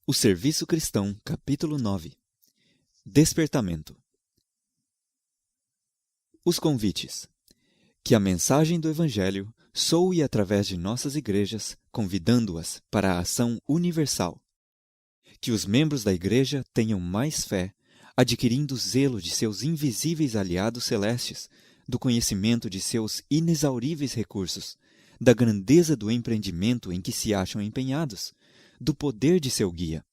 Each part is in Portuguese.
O Serviço Cristão, capítulo 9. Despertamento. Os convites. Que a mensagem do Evangelho soe através de nossas igrejas, convidando-as para a ação universal. Que os membros da igreja tenham mais fé, adquirindo o zelo de seus invisíveis aliados celestes, do conhecimento de seus inexauríveis recursos, da grandeza do empreendimento em que se acham empenhados, do poder de seu guia.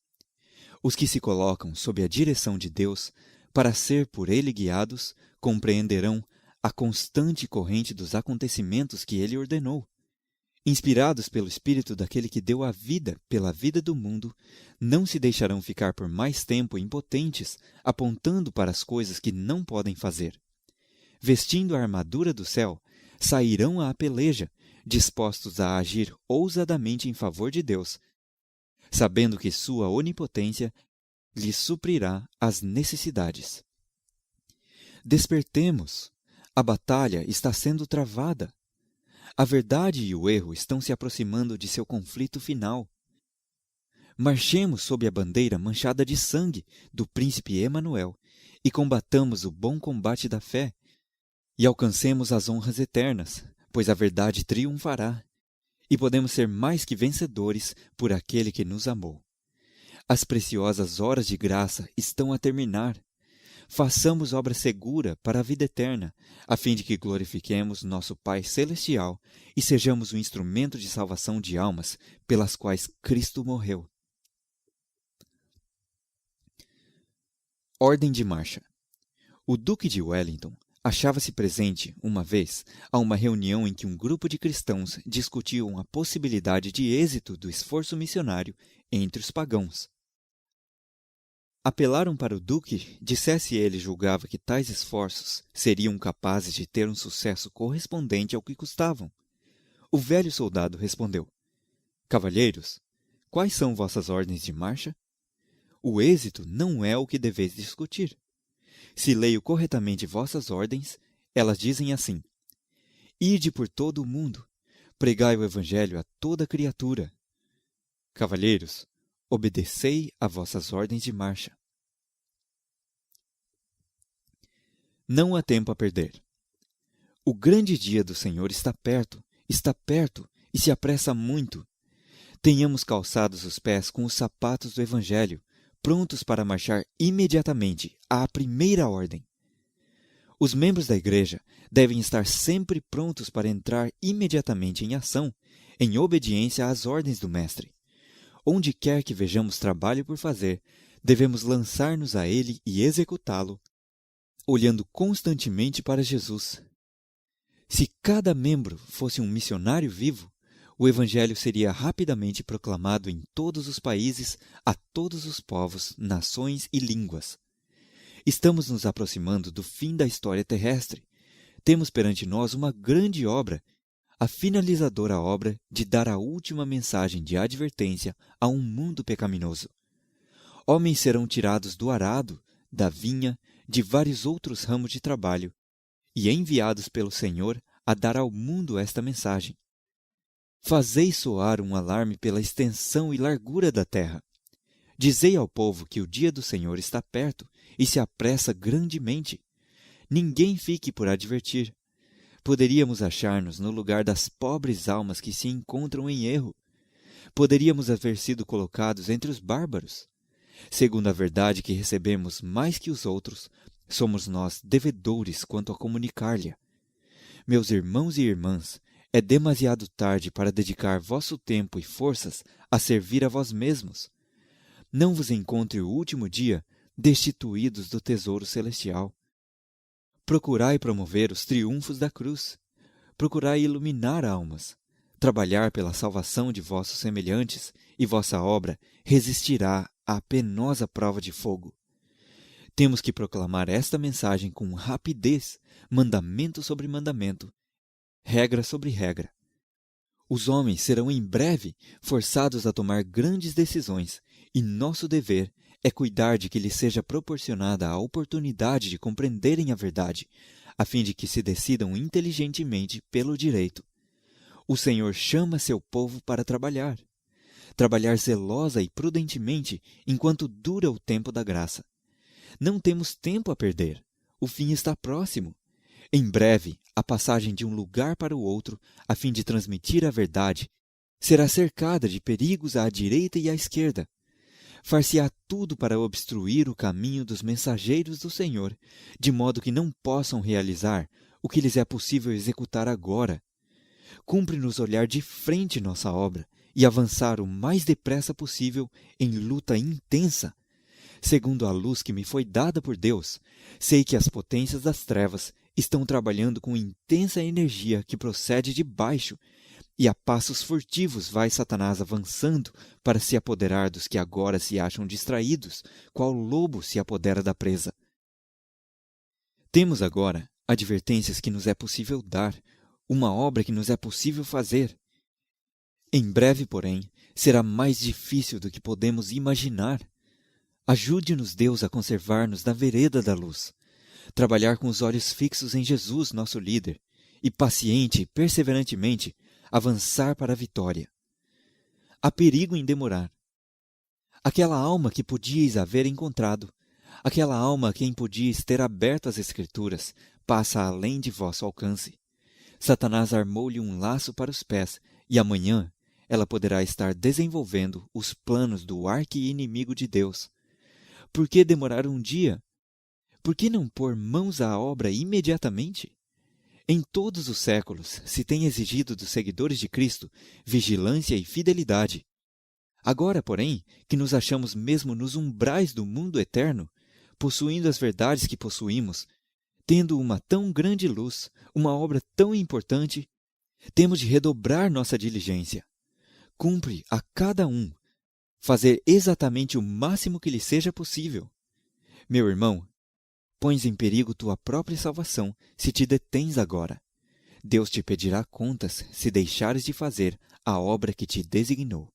Os que se colocam sob a direção de Deus, para ser por ele guiados, compreenderão a constante corrente dos acontecimentos que ele ordenou. Inspirados pelo Espírito daquele que deu a vida pela vida do mundo, não se deixarão ficar por mais tempo impotentes, apontando para as coisas que não podem fazer. Vestindo a armadura do céu, sairão à peleja, dispostos a agir ousadamente em favor de Deus, sabendo que sua onipotência lhes suprirá as necessidades. Despertemos! A batalha está sendo travada. A verdade e o erro estão se aproximando de seu conflito final. Marchemos sob a bandeira manchada de sangue do príncipe Emanuel e combatamos o bom combate da fé e alcancemos as honras eternas, pois a verdade triunfará e podemos ser mais que vencedores por aquele que nos amou. As preciosas horas de graça estão a terminar. Façamos obra segura para a vida eterna, a fim de que glorifiquemos nosso Pai Celestial e sejamos o instrumento de salvação de almas pelas quais Cristo morreu. Ordem de marcha. O Duque de Wellington achava-se presente, uma vez, a uma reunião em que um grupo de cristãos discutiam a possibilidade de êxito do esforço missionário entre os pagãos. Apelaram para o Duque, dissesse ele julgava que tais esforços seriam capazes de ter um sucesso correspondente ao que custavam. O velho soldado respondeu: Cavalheiros, quais são vossas ordens de marcha? O êxito não é o que deveis discutir. Se leio corretamente vossas ordens, elas dizem assim: Ide por todo o mundo, pregai o Evangelho a toda criatura. Cavalheiros, obedecei a vossas ordens de marcha. Não há tempo a perder. O grande dia do Senhor está perto e se apressa muito. Tenhamos calçados os pés com os sapatos do Evangelho, prontos para marchar imediatamente à primeira ordem. Os membros da igreja devem estar sempre prontos para entrar imediatamente em ação, em obediência às ordens do Mestre. Onde quer que vejamos trabalho por fazer, devemos lançar-nos a ele e executá-lo, olhando constantemente para Jesus. Se cada membro fosse um missionário vivo, o Evangelho seria rapidamente proclamado em todos os países, a todos os povos, nações e línguas. Estamos nos aproximando do fim da história terrestre. Temos perante nós uma grande obra, a finalizadora obra de dar a última mensagem de advertência a um mundo pecaminoso. Homens serão tirados do arado, da vinha, de vários outros ramos de trabalho, e enviados pelo Senhor a dar ao mundo esta mensagem. Fazei soar um alarme pela extensão e largura da terra. Dizei ao povo que o dia do Senhor está perto e se apressa grandemente. Ninguém fique por advertir. Poderíamos achar-nos no lugar das pobres almas que se encontram em erro. Poderíamos haver sido colocados entre os bárbaros. Segundo a verdade que recebemos mais que os outros, somos nós devedores quanto a comunicar-lhe. Meus irmãos e irmãs, é demasiado tarde para dedicar vosso tempo e forças a servir a vós mesmos. Não vos encontre o último dia destituídos do tesouro celestial. Procurai promover os triunfos da cruz. Procurai iluminar almas. Trabalhar pela salvação de vossos semelhantes, e vossa obra resistirá à penosa prova de fogo. Temos que proclamar esta mensagem com rapidez, mandamento sobre mandamento, regra sobre regra. Os homens serão em breve forçados a tomar grandes decisões, e nosso dever é cuidar de que lhes seja proporcionada a oportunidade de compreenderem a verdade, a fim de que se decidam inteligentemente pelo direito. O Senhor chama seu povo para trabalhar. trabalhar zelosa e prudentemente enquanto dura o tempo da graça. Não temos tempo a perder. O fim está próximo. Em breve, a passagem de um lugar para o outro, a fim de transmitir a verdade, será cercada de perigos à direita e à esquerda. Far-se-á tudo para obstruir o caminho dos mensageiros do Senhor, de modo que não possam realizar o que lhes é possível executar agora. Cumpre-nos olhar de frente nossa obra e avançar o mais depressa possível em luta intensa. Segundo a luz que me foi dada por Deus, sei que as potências das trevas estão trabalhando com intensa energia que procede de baixo, e a passos furtivos vai Satanás avançando para se apoderar dos que agora se acham distraídos, qual lobo se apodera da presa. Temos agora advertências que nos é possível dar, uma obra que nos é possível fazer. Em breve, porém, será mais difícil do que podemos imaginar. Ajude-nos, Deus, a conservar-nos na vereda da luz, trabalhar com os olhos fixos em Jesus, nosso líder, e paciente e perseverantemente avançar para a vitória. Há perigo em demorar. Aquela alma que podíeis haver encontrado, aquela alma a quem podíeis ter aberto as Escrituras, passa além de vosso alcance. Satanás armou-lhe um laço para os pés, e amanhã ela poderá estar desenvolvendo os planos do arqui-inimigo de Deus. Por que demorar um dia? Por que não pôr mãos à obra imediatamente? Em todos os séculos se tem exigido dos seguidores de Cristo vigilância e fidelidade. Agora, porém, que nos achamos mesmo nos umbrais do mundo eterno, possuindo as verdades que possuímos, tendo uma tão grande luz, uma obra tão importante, temos de redobrar nossa diligência. Cumpre a cada um fazer exatamente o máximo que lhe seja possível. Meu irmão, pões em perigo tua própria salvação se te detens agora. Deus te pedirá contas se deixares de fazer a obra que te designou.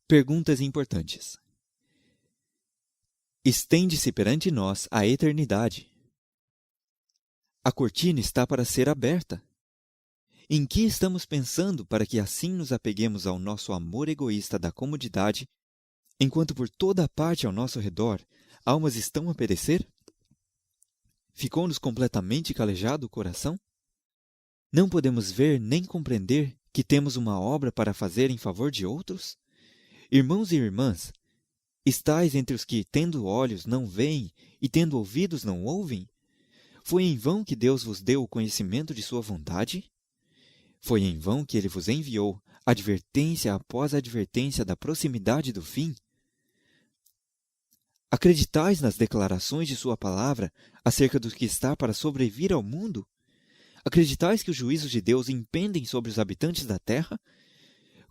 Perguntas importantes. Estende-se perante nós a eternidade. A cortina está para ser aberta. Em que estamos pensando para que assim nos apeguemos ao nosso amor egoísta da comodidade, enquanto por toda a parte ao nosso redor almas estão a perecer? Ficou-nos completamente calejado o coração? Não podemos ver nem compreender que temos uma obra para fazer em favor de outros? Irmãos e irmãs, estais entre os que, tendo olhos, não veem, e tendo ouvidos, não ouvem? Foi em vão que Deus vos deu o conhecimento de sua vontade? Foi em vão que ele vos enviou advertência após advertência da proximidade do fim? Acreditais nas declarações de sua palavra acerca do que está para sobrevir ao mundo? Acreditais que os juízos de Deus impendem sobre os habitantes da terra?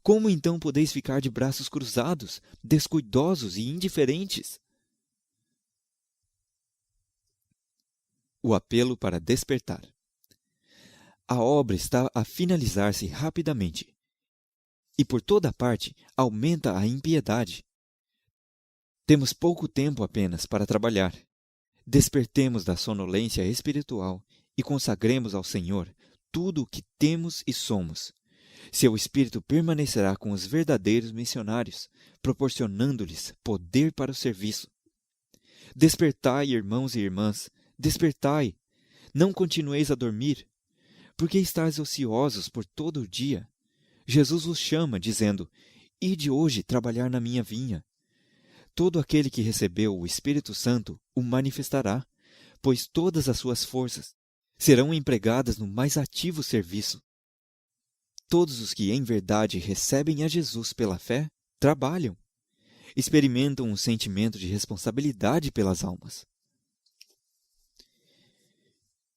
Como então podeis ficar de braços cruzados, descuidosos e indiferentes? O apelo para despertar. A obra está a finalizar-se rapidamente, e por toda parte aumenta a impiedade. Temos pouco tempo apenas para trabalhar. Despertemos da sonolência espiritual e consagremos ao Senhor tudo o que temos e somos. Seu Espírito permanecerá com os verdadeiros missionários, proporcionando-lhes poder para o serviço. Despertai, irmãos e irmãs, despertai! Não continueis a dormir. Por que estáis ociosos por todo o dia? Jesus vos chama, dizendo: Ide hoje trabalhar na minha vinha. Todo aquele que recebeu o Espírito Santo o manifestará, pois todas as suas forças serão empregadas no mais ativo serviço. Todos os que em verdade recebem a Jesus pela fé, trabalham. Experimentam um sentimento de responsabilidade pelas almas.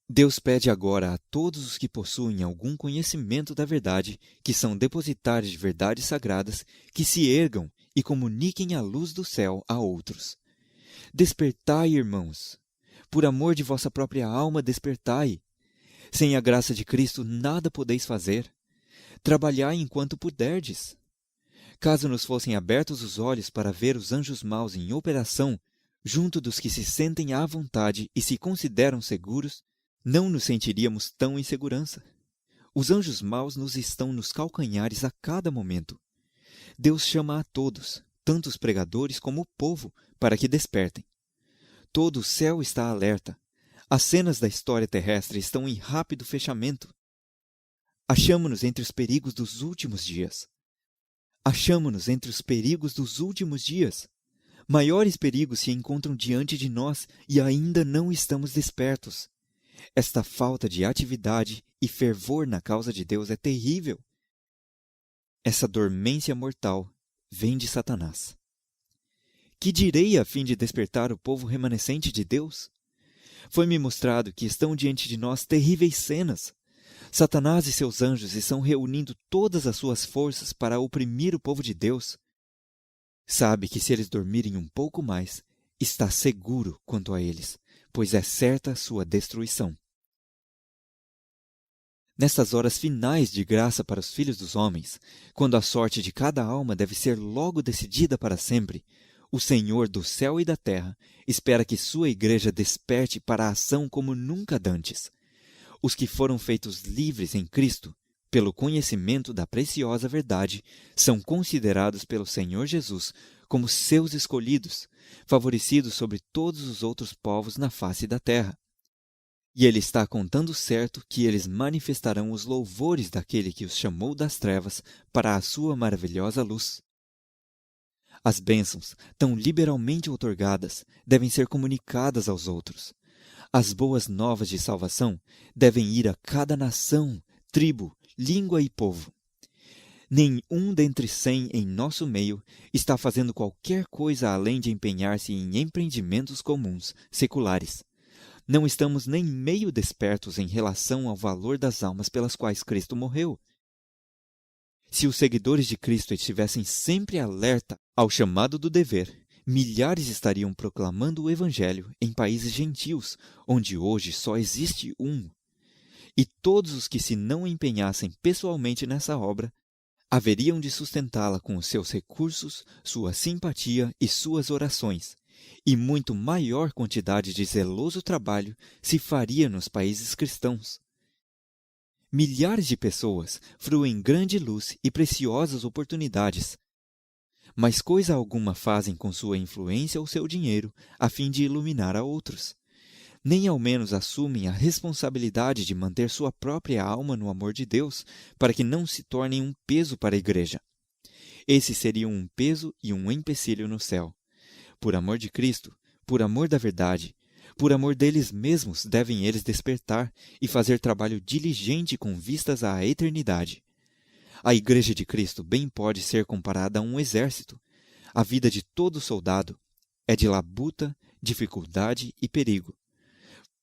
Deus pede agora a todos os que possuem algum conhecimento da verdade, que são depositários de verdades sagradas, que se ergam e comuniquem a luz do céu a outros. Despertai, irmãos! Por amor de vossa própria alma, despertai! Sem a graça de Cristo nada podeis fazer. Trabalhai enquanto puderdes. Caso nos fossem abertos os olhos para ver os anjos maus em operação, junto dos que se sentem à vontade e se consideram seguros, não nos sentiríamos tão em segurança. Os anjos maus nos estão nos calcanhares a cada momento. Deus chama a todos, tanto os pregadores como o povo, para que despertem. Todo o céu está alerta. As cenas da história terrestre estão em rápido fechamento. Achamo-nos entre os perigos dos últimos dias. Achamo-nos entre os perigos dos últimos dias. Maiores perigos se encontram diante de nós e ainda não estamos despertos. Esta falta de atividade e fervor na causa de Deus é terrível. Essa dormência mortal vem de Satanás. Que direi a fim de despertar o povo remanescente de Deus? Foi-me mostrado que estão diante de nós terríveis cenas. Satanás e seus anjos estão reunindo todas as suas forças para oprimir o povo de Deus. Sabe que se eles dormirem um pouco mais, está seguro quanto a eles, pois é certa a sua destruição. Nestas horas finais de graça para os filhos dos homens, quando a sorte de cada alma deve ser logo decidida para sempre, o Senhor do céu e da terra espera que sua igreja desperte para a ação como nunca dantes. Os que foram feitos livres em Cristo, pelo conhecimento da preciosa verdade, são considerados pelo Senhor Jesus como seus escolhidos, favorecidos sobre todos os outros povos na face da terra. E ele está contando certo que eles manifestarão os louvores daquele que os chamou das trevas para a sua maravilhosa luz. As bênçãos, tão liberalmente outorgadas, devem ser comunicadas aos outros. As boas novas de salvação devem ir a cada nação, tribo, língua e povo. Nenhum dentre 100 em nosso meio está fazendo qualquer coisa além de empenhar-se em empreendimentos comuns, seculares. Não estamos nem meio despertos em relação ao valor das almas pelas quais Cristo morreu. Se os seguidores de Cristo estivessem sempre alerta ao chamado do dever, milhares estariam proclamando o Evangelho em países gentios, onde hoje só existe um. E todos os que se não empenhassem pessoalmente nessa obra, haveriam de sustentá-la com os seus recursos, sua simpatia e suas orações, e muito maior quantidade de zeloso trabalho se faria nos países cristãos. Milhares de pessoas fruem grande luz e preciosas oportunidades, mas coisa alguma fazem com sua influência ou seu dinheiro a fim de iluminar a outros. Nem ao menos assumem a responsabilidade de manter sua própria alma no amor de Deus, para que não se tornem um peso para a igreja. Esses seriam um peso e um empecilho no céu. Por amor de Cristo, por amor da verdade, por amor deles mesmos devem eles despertar e fazer trabalho diligente com vistas à eternidade. A Igreja de Cristo bem pode ser comparada a um exército. A vida de todo soldado é de labuta, dificuldade e perigo.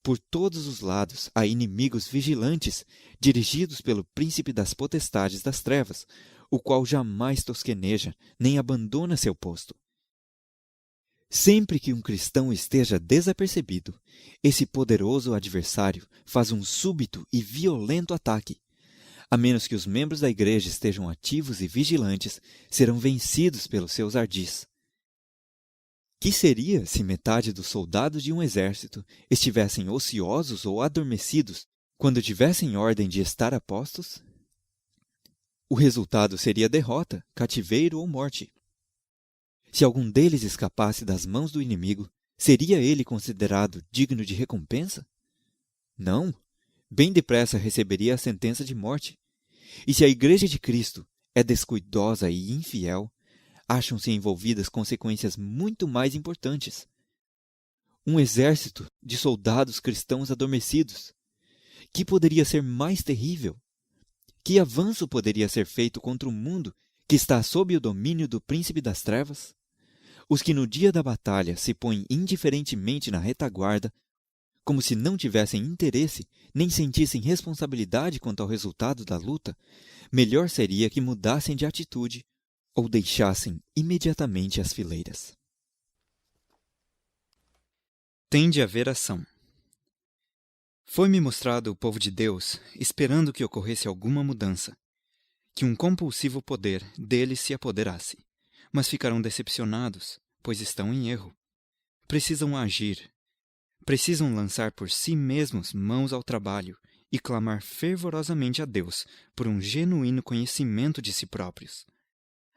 Por todos os lados há inimigos vigilantes, dirigidos pelo príncipe das potestades das trevas, o qual jamais tosqueneja, nem abandona seu posto. Sempre que um cristão esteja desapercebido, esse poderoso adversário faz um súbito e violento ataque. A menos que os membros da igreja estejam ativos e vigilantes, serão vencidos pelos seus ardis. Que seria se metade dos soldados de um exército estivessem ociosos ou adormecidos quando tivessem ordem de estar a postos? O resultado seria derrota, cativeiro ou morte. Se algum deles escapasse das mãos do inimigo, seria ele considerado digno de recompensa? Não, bem depressa receberia a sentença de morte. E se a Igreja de Cristo é descuidosa e infiel, acham-se envolvidas consequências muito mais importantes. Um exército de soldados cristãos adormecidos. Que poderia ser mais terrível? Que avanço poderia ser feito contra o mundo que está sob o domínio do príncipe das trevas? Os que no dia da batalha se põem indiferentemente na retaguarda, como se não tivessem interesse nem sentissem responsabilidade quanto ao resultado da luta, melhor seria que mudassem de atitude ou deixassem imediatamente as fileiras. Tem de haver ação. Foi-me mostrado o povo de Deus esperando que ocorresse alguma mudança, que um compulsivo poder deles se apoderasse, mas ficarão decepcionados, pois estão em erro. Precisam agir. Precisam lançar por si mesmos mãos ao trabalho e clamar fervorosamente a Deus por um genuíno conhecimento de si próprios.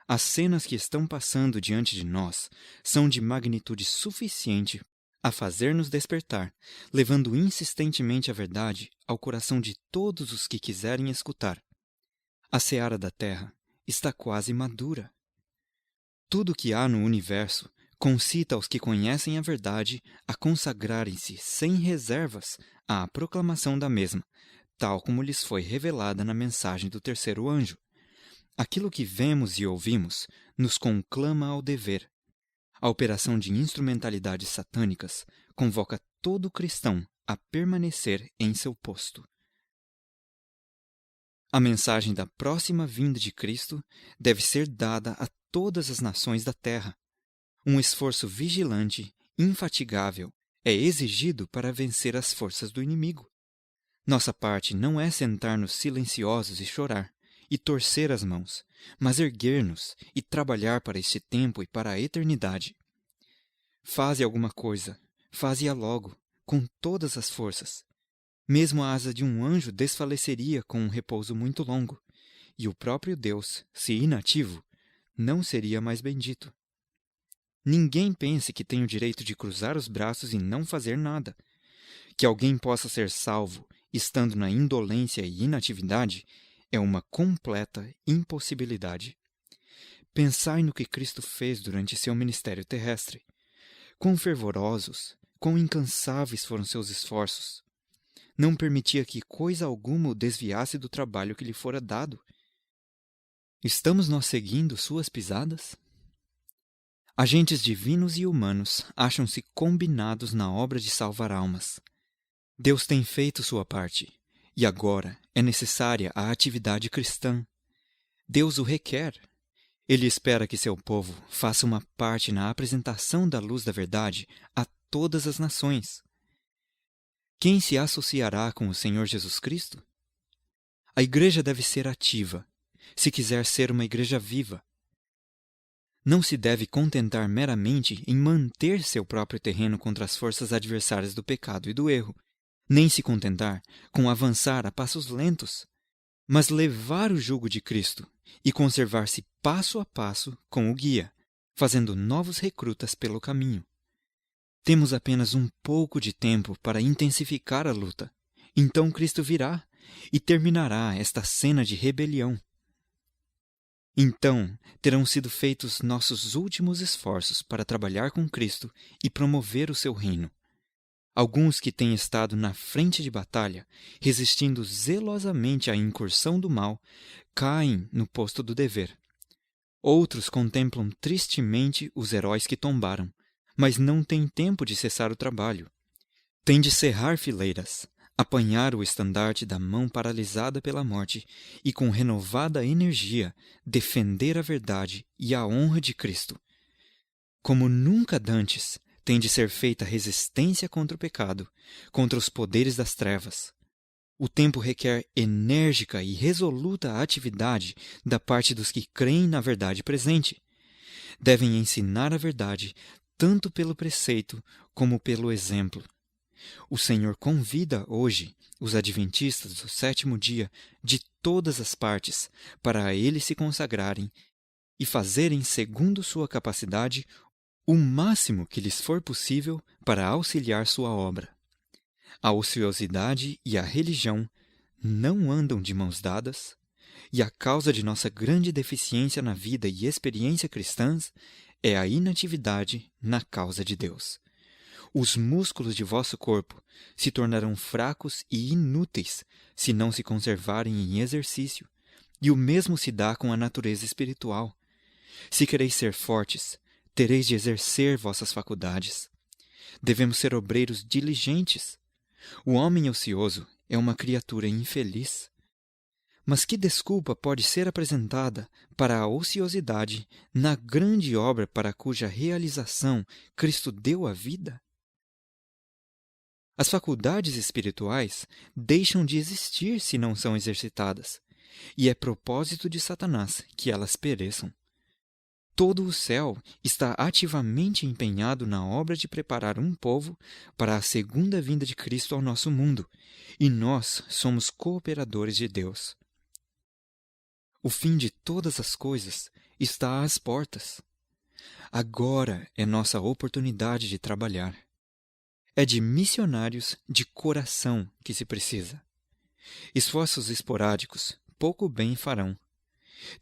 As cenas que estão passando diante de nós são de magnitude suficiente a fazer-nos despertar, levando insistentemente a verdade ao coração de todos os que quiserem escutar. A seara da terra está quase madura. Tudo o que há no universo concita aos que conhecem a verdade a consagrarem-se sem reservas à proclamação da mesma, tal como lhes foi revelada na mensagem do terceiro anjo. Aquilo que vemos e ouvimos nos conclama ao dever. A operação de instrumentalidades satânicas convoca todo cristão a permanecer em seu posto. A mensagem da próxima vinda de Cristo deve ser dada a todas as nações da terra. Um esforço vigilante, infatigável, é exigido para vencer as forças do inimigo. Nossa parte não é sentar-nos silenciosos e chorar, e torcer as mãos, mas erguer-nos e trabalhar para este tempo e para a eternidade. Faze alguma coisa, faze-a logo, com todas as forças. Mesmo a asa de um anjo desfaleceria com um repouso muito longo, e o próprio Deus, se inativo, não seria mais bendito. Ninguém pense que tem o direito de cruzar os braços e não fazer nada. Que alguém possa ser salvo, estando na indolência e inatividade, é uma completa impossibilidade. Pensai no que Cristo fez durante seu ministério terrestre. Quão fervorosos, quão incansáveis foram seus esforços. Não permitia que coisa alguma o desviasse do trabalho que lhe fora dado. Estamos nós seguindo suas pisadas? Agentes divinos e humanos acham-se combinados na obra de salvar almas. Deus tem feito sua parte, e agora é necessária a atividade cristã. Deus o requer. Ele espera que seu povo faça uma parte na apresentação da luz da verdade a todas as nações. Quem se associará com o Senhor Jesus Cristo? A igreja deve ser ativa, se quiser ser uma igreja viva. Não se deve contentar meramente em manter seu próprio terreno contra as forças adversárias do pecado e do erro, nem se contentar com avançar a passos lentos, mas levar o jugo de Cristo e conservar-se passo a passo com o guia, fazendo novos recrutas pelo caminho. Temos apenas um pouco de tempo para intensificar a luta. Então Cristo virá e terminará esta cena de rebelião. Então terão sido feitos nossos últimos esforços para trabalhar com Cristo e promover o seu reino. Alguns que têm estado na frente de batalha, resistindo zelosamente à incursão do mal, caem no posto do dever. Outros contemplam tristemente os heróis que tombaram, mas não têm tempo de cessar o trabalho. Têm de cerrar fileiras, apanhar o estandarte da mão paralisada pela morte e, com renovada energia, defender a verdade e a honra de Cristo. Como nunca dantes, tem de ser feita resistência contra o pecado, contra os poderes das trevas. O tempo requer enérgica e resoluta atividade da parte dos que creem na verdade presente. Devem ensinar a verdade tanto pelo preceito como pelo exemplo. O Senhor convida hoje os adventistas do sétimo dia de todas as partes para a Ele se consagrarem e fazerem, segundo sua capacidade, o máximo que lhes for possível para auxiliar sua obra. A ociosidade e a religião não andam de mãos dadas, e a causa de nossa grande deficiência na vida e experiência cristãs é a inatividade na causa de Deus. Os músculos de vosso corpo se tornarão fracos e inúteis se não se conservarem em exercício, e o mesmo se dá com a natureza espiritual. Se quereis ser fortes, tereis de exercer vossas faculdades. Devemos ser obreiros diligentes. O homem ocioso é uma criatura infeliz. Mas que desculpa pode ser apresentada para a ociosidade na grande obra para cuja realização Cristo deu a vida? As faculdades espirituais deixam de existir se não são exercitadas, e é propósito de Satanás que elas pereçam. Todo o céu está ativamente empenhado na obra de preparar um povo para a segunda vinda de Cristo ao nosso mundo, e nós somos cooperadores de Deus. O fim de todas as coisas está às portas. Agora é nossa oportunidade de trabalhar. É de missionários de coração que se precisa. Esforços esporádicos pouco bem farão.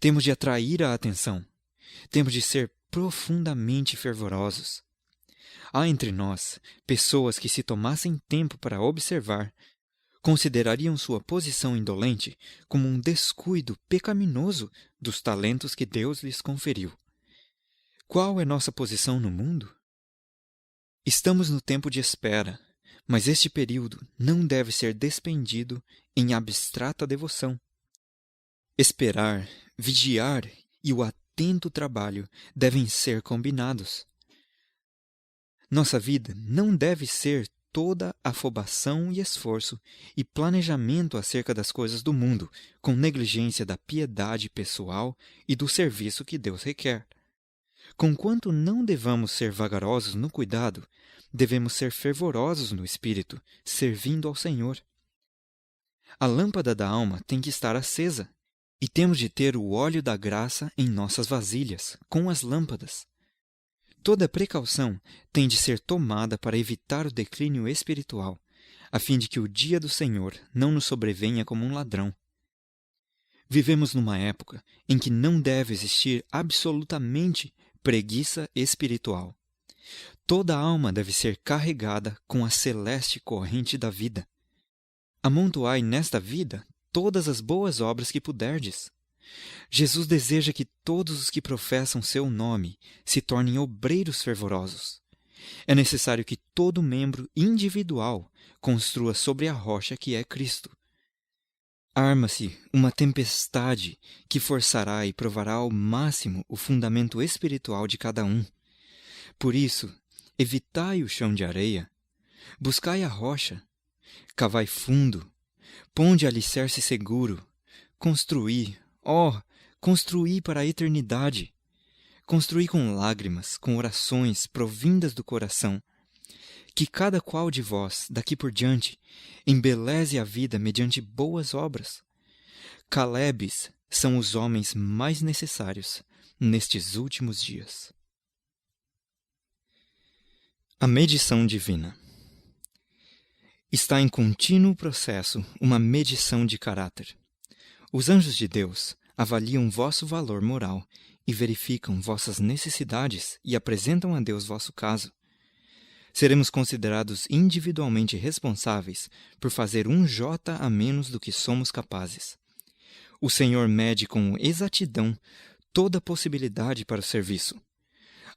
Temos de atrair a atenção. Temos de ser profundamente fervorosos. Há entre nós pessoas que, se tomassem tempo para observar, considerariam sua posição indolente como um descuido pecaminoso dos talentos que Deus lhes conferiu. Qual é nossa posição no mundo? Estamos no tempo de espera, mas este período não deve ser despendido em abstrata devoção. Esperar, vigiar e o atento trabalho devem ser combinados. Nossa vida não deve ser toda afobação e esforço e planejamento acerca das coisas do mundo, com negligência da piedade pessoal e do serviço que Deus requer. Conquanto não devamos ser vagarosos no cuidado, devemos ser fervorosos no espírito, servindo ao Senhor. A lâmpada da alma tem que estar acesa, e temos de ter o óleo da graça em nossas vasilhas, com as lâmpadas. Toda precaução tem de ser tomada para evitar o declínio espiritual, a fim de que o dia do Senhor não nos sobrevenha como um ladrão. Vivemos numa época em que não deve existir absolutamente preguiça espiritual. Toda alma deve ser carregada com a celeste corrente da vida. Amontoai nesta vida todas as boas obras que puderdes. Jesus deseja que todos os que professam seu nome se tornem obreiros fervorosos. É necessário que todo membro individual construa sobre a rocha que é Cristo. Arma-se uma tempestade que forçará e provará ao máximo o fundamento espiritual de cada um. Por isso, evitai o chão de areia, buscai a rocha, cavai fundo, ponde alicerce seguro, construí, construí para a eternidade. Construí com lágrimas, com orações provindas do coração. Que cada qual de vós, daqui por diante, embeleze a vida mediante boas obras. Calebes são os homens mais necessários nestes últimos dias. A medição divina. Está em contínuo processo uma medição de caráter. Os anjos de Deus avaliam vosso valor moral e verificam vossas necessidades e apresentam a Deus vosso caso. Seremos considerados individualmente responsáveis por fazer um jota a menos do que somos capazes. O Senhor mede com exatidão toda possibilidade para o serviço.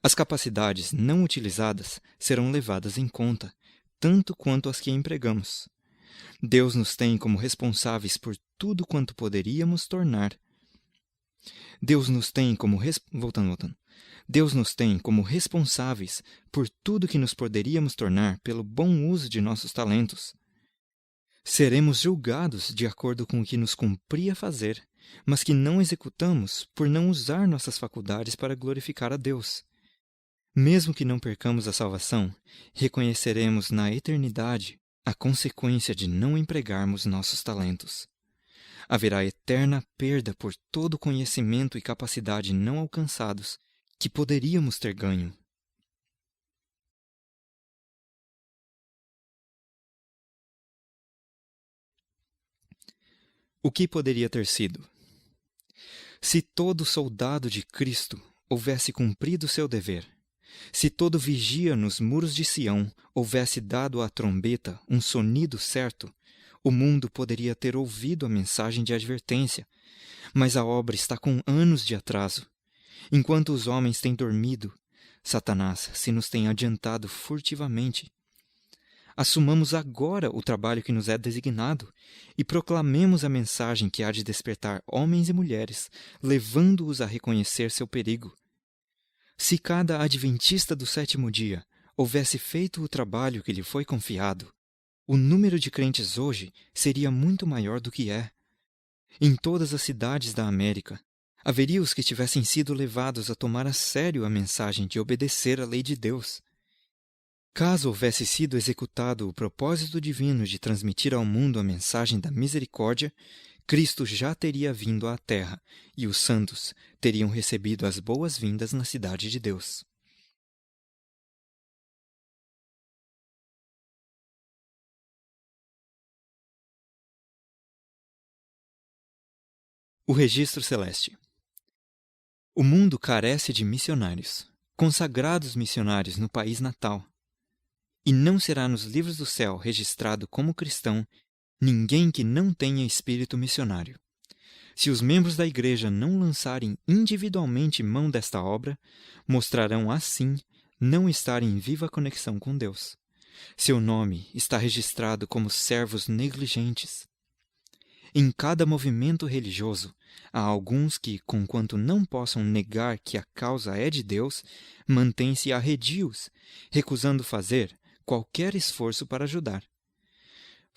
As capacidades não utilizadas serão levadas em conta, tanto quanto as que empregamos. Deus nos tem como responsáveis por tudo quanto poderíamos tornar. Deus nos tem como responsáveis por tudo que nos poderíamos tornar pelo bom uso de nossos talentos. Seremos julgados de acordo com o que nos cumpria fazer, mas que não executamos por não usar nossas faculdades para glorificar a Deus. Mesmo que não percamos a salvação, reconheceremos na eternidade a consequência de não empregarmos nossos talentos. Haverá eterna perda por todo conhecimento e capacidade não alcançados que poderíamos ter ganho. O que poderia ter sido? Se todo soldado de Cristo houvesse cumprido seu dever, se todo vigia nos muros de Sião houvesse dado à trombeta um sonido certo, o mundo poderia ter ouvido a mensagem de advertência, mas a obra está com anos de atraso. Enquanto os homens têm dormido, Satanás se nos tem adiantado furtivamente. Assumamos agora o trabalho que nos é designado e proclamemos a mensagem que há de despertar homens e mulheres, levando-os a reconhecer seu perigo. Se cada adventista do sétimo dia houvesse feito o trabalho que lhe foi confiado, o número de crentes hoje seria muito maior do que é. Em todas as cidades da América, Haveria os que tivessem sido levados a tomar a sério a mensagem de obedecer à lei de Deus. Caso houvesse sido executado o propósito divino de transmitir ao mundo a mensagem da misericórdia, Cristo já teria vindo à terra e os santos teriam recebido as boas-vindas na cidade de Deus. O registro celeste. O mundo carece de missionários, consagrados missionários no país natal. E não será nos livros do céu registrado como cristão ninguém que não tenha espírito missionário. Se os membros da igreja não lançarem individualmente mão desta obra, mostrarão assim não estar em viva conexão com Deus. Seu nome está registrado como servos negligentes. Em cada movimento religioso, há alguns que, conquanto não possam negar que a causa é de Deus, mantêm-se arredios, recusando fazer qualquer esforço para ajudar.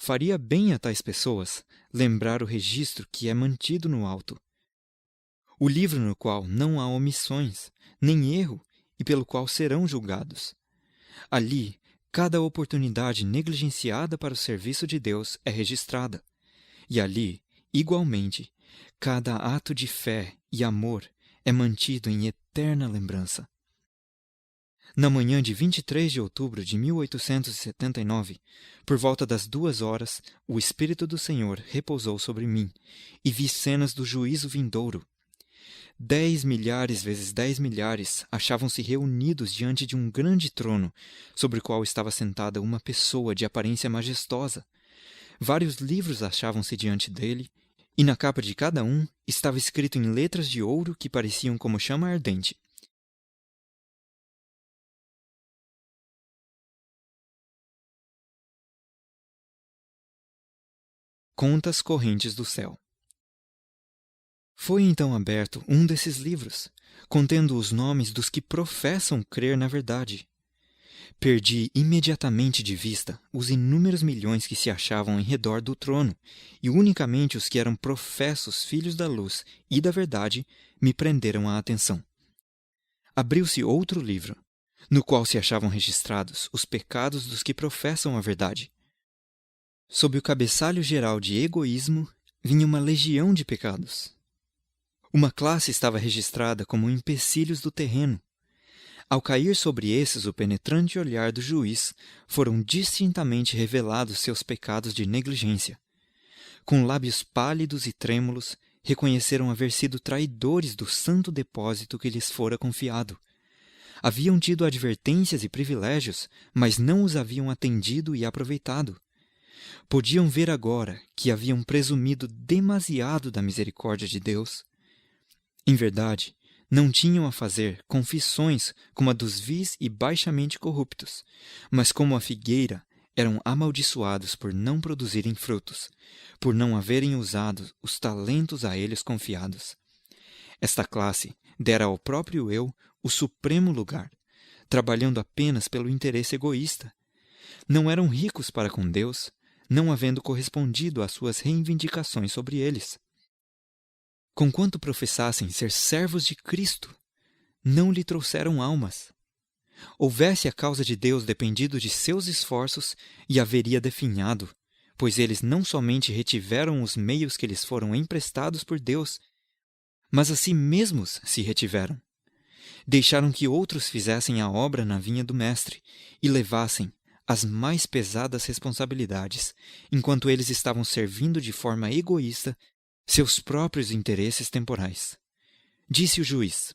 Faria bem a tais pessoas lembrar o registro que é mantido no alto. O livro no qual não há omissões, nem erro, e pelo qual serão julgados. Ali, cada oportunidade negligenciada para o serviço de Deus é registrada. E ali, igualmente, cada ato de fé e amor é mantido em eterna lembrança. Na manhã de 23 de outubro de 1879, por volta das 2h, o Espírito do Senhor repousou sobre mim, e vi cenas do juízo vindouro. 10 milhares vezes 10 milhares achavam-se reunidos diante de um grande trono, sobre o qual estava sentada uma pessoa de aparência majestosa. Vários livros achavam-se diante dele, e na capa de cada um estava escrito em letras de ouro que pareciam como chama ardente: Contas correntes do céu. Foi então aberto um desses livros, contendo os nomes dos que professam crer na verdade. Perdi imediatamente de vista os inúmeros milhões que se achavam em redor do trono, e unicamente os que eram professos filhos da luz e da verdade me prenderam a atenção. Abriu-se outro livro, no qual se achavam registrados os pecados dos que professam a verdade. Sob o cabeçalho geral de egoísmo, vinha uma legião de pecados. Uma classe estava registrada como empecilhos do terreno. Ao cair sobre esses o penetrante olhar do juiz, foram distintamente revelados seus pecados de negligência. Com lábios pálidos e trêmulos, reconheceram haver sido traidores do santo depósito que lhes fora confiado. Haviam tido advertências e privilégios, mas não os haviam atendido e aproveitado. Podiam ver agora que haviam presumido demasiado da misericórdia de Deus. Em verdade, não tinham a fazer confissões como a dos vis e baixamente corruptos, mas como a figueira eram amaldiçoados por não produzirem frutos, por não haverem usado os talentos a eles confiados. Esta classe dera ao próprio eu o supremo lugar, trabalhando apenas pelo interesse egoísta. Não eram ricos para com Deus, não havendo correspondido às suas reivindicações sobre eles. Conquanto professassem ser servos de Cristo, não lhe trouxeram almas. Houvesse a causa de Deus dependido de seus esforços, e haveria definhado, pois eles não somente retiveram os meios que lhes foram emprestados por Deus, mas a si mesmos se retiveram. Deixaram que outros fizessem a obra na vinha do Mestre e levassem as mais pesadas responsabilidades, enquanto eles estavam servindo de forma egoísta seus próprios interesses temporais. Disse o juiz: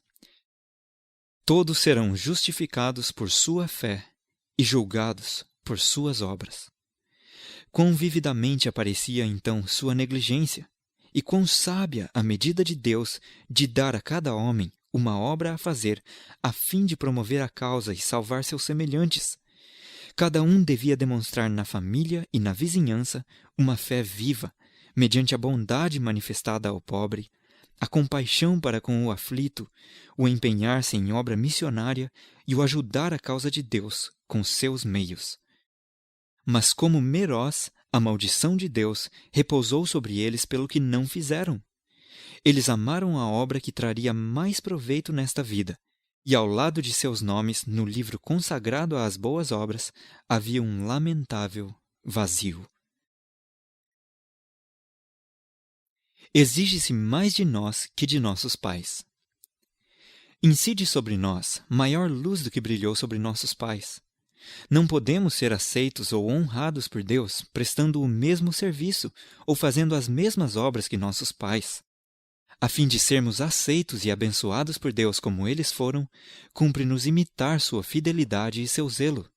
todos serão justificados por sua fé e julgados por suas obras. Quão vividamente aparecia então sua negligência, e quão sábia a medida de Deus de dar a cada homem uma obra a fazer, a fim de promover a causa e salvar seus semelhantes. Cada um devia demonstrar na família e na vizinhança uma fé viva, mediante a bondade manifestada ao pobre, a compaixão para com o aflito, o empenhar-se em obra missionária e o ajudar a causa de Deus com seus meios. Mas como Merós, a maldição de Deus repousou sobre eles pelo que não fizeram. Eles amaram a obra que traria mais proveito nesta vida, e ao lado de seus nomes, no livro consagrado às boas obras, havia um lamentável vazio. Exige-se mais de nós que de nossos pais. Incide sobre nós maior luz do que brilhou sobre nossos pais. Não podemos ser aceitos ou honrados por Deus prestando o mesmo serviço ou fazendo as mesmas obras que nossos pais. A fim de sermos aceitos e abençoados por Deus como eles foram, cumpre-nos imitar sua fidelidade e seu zelo.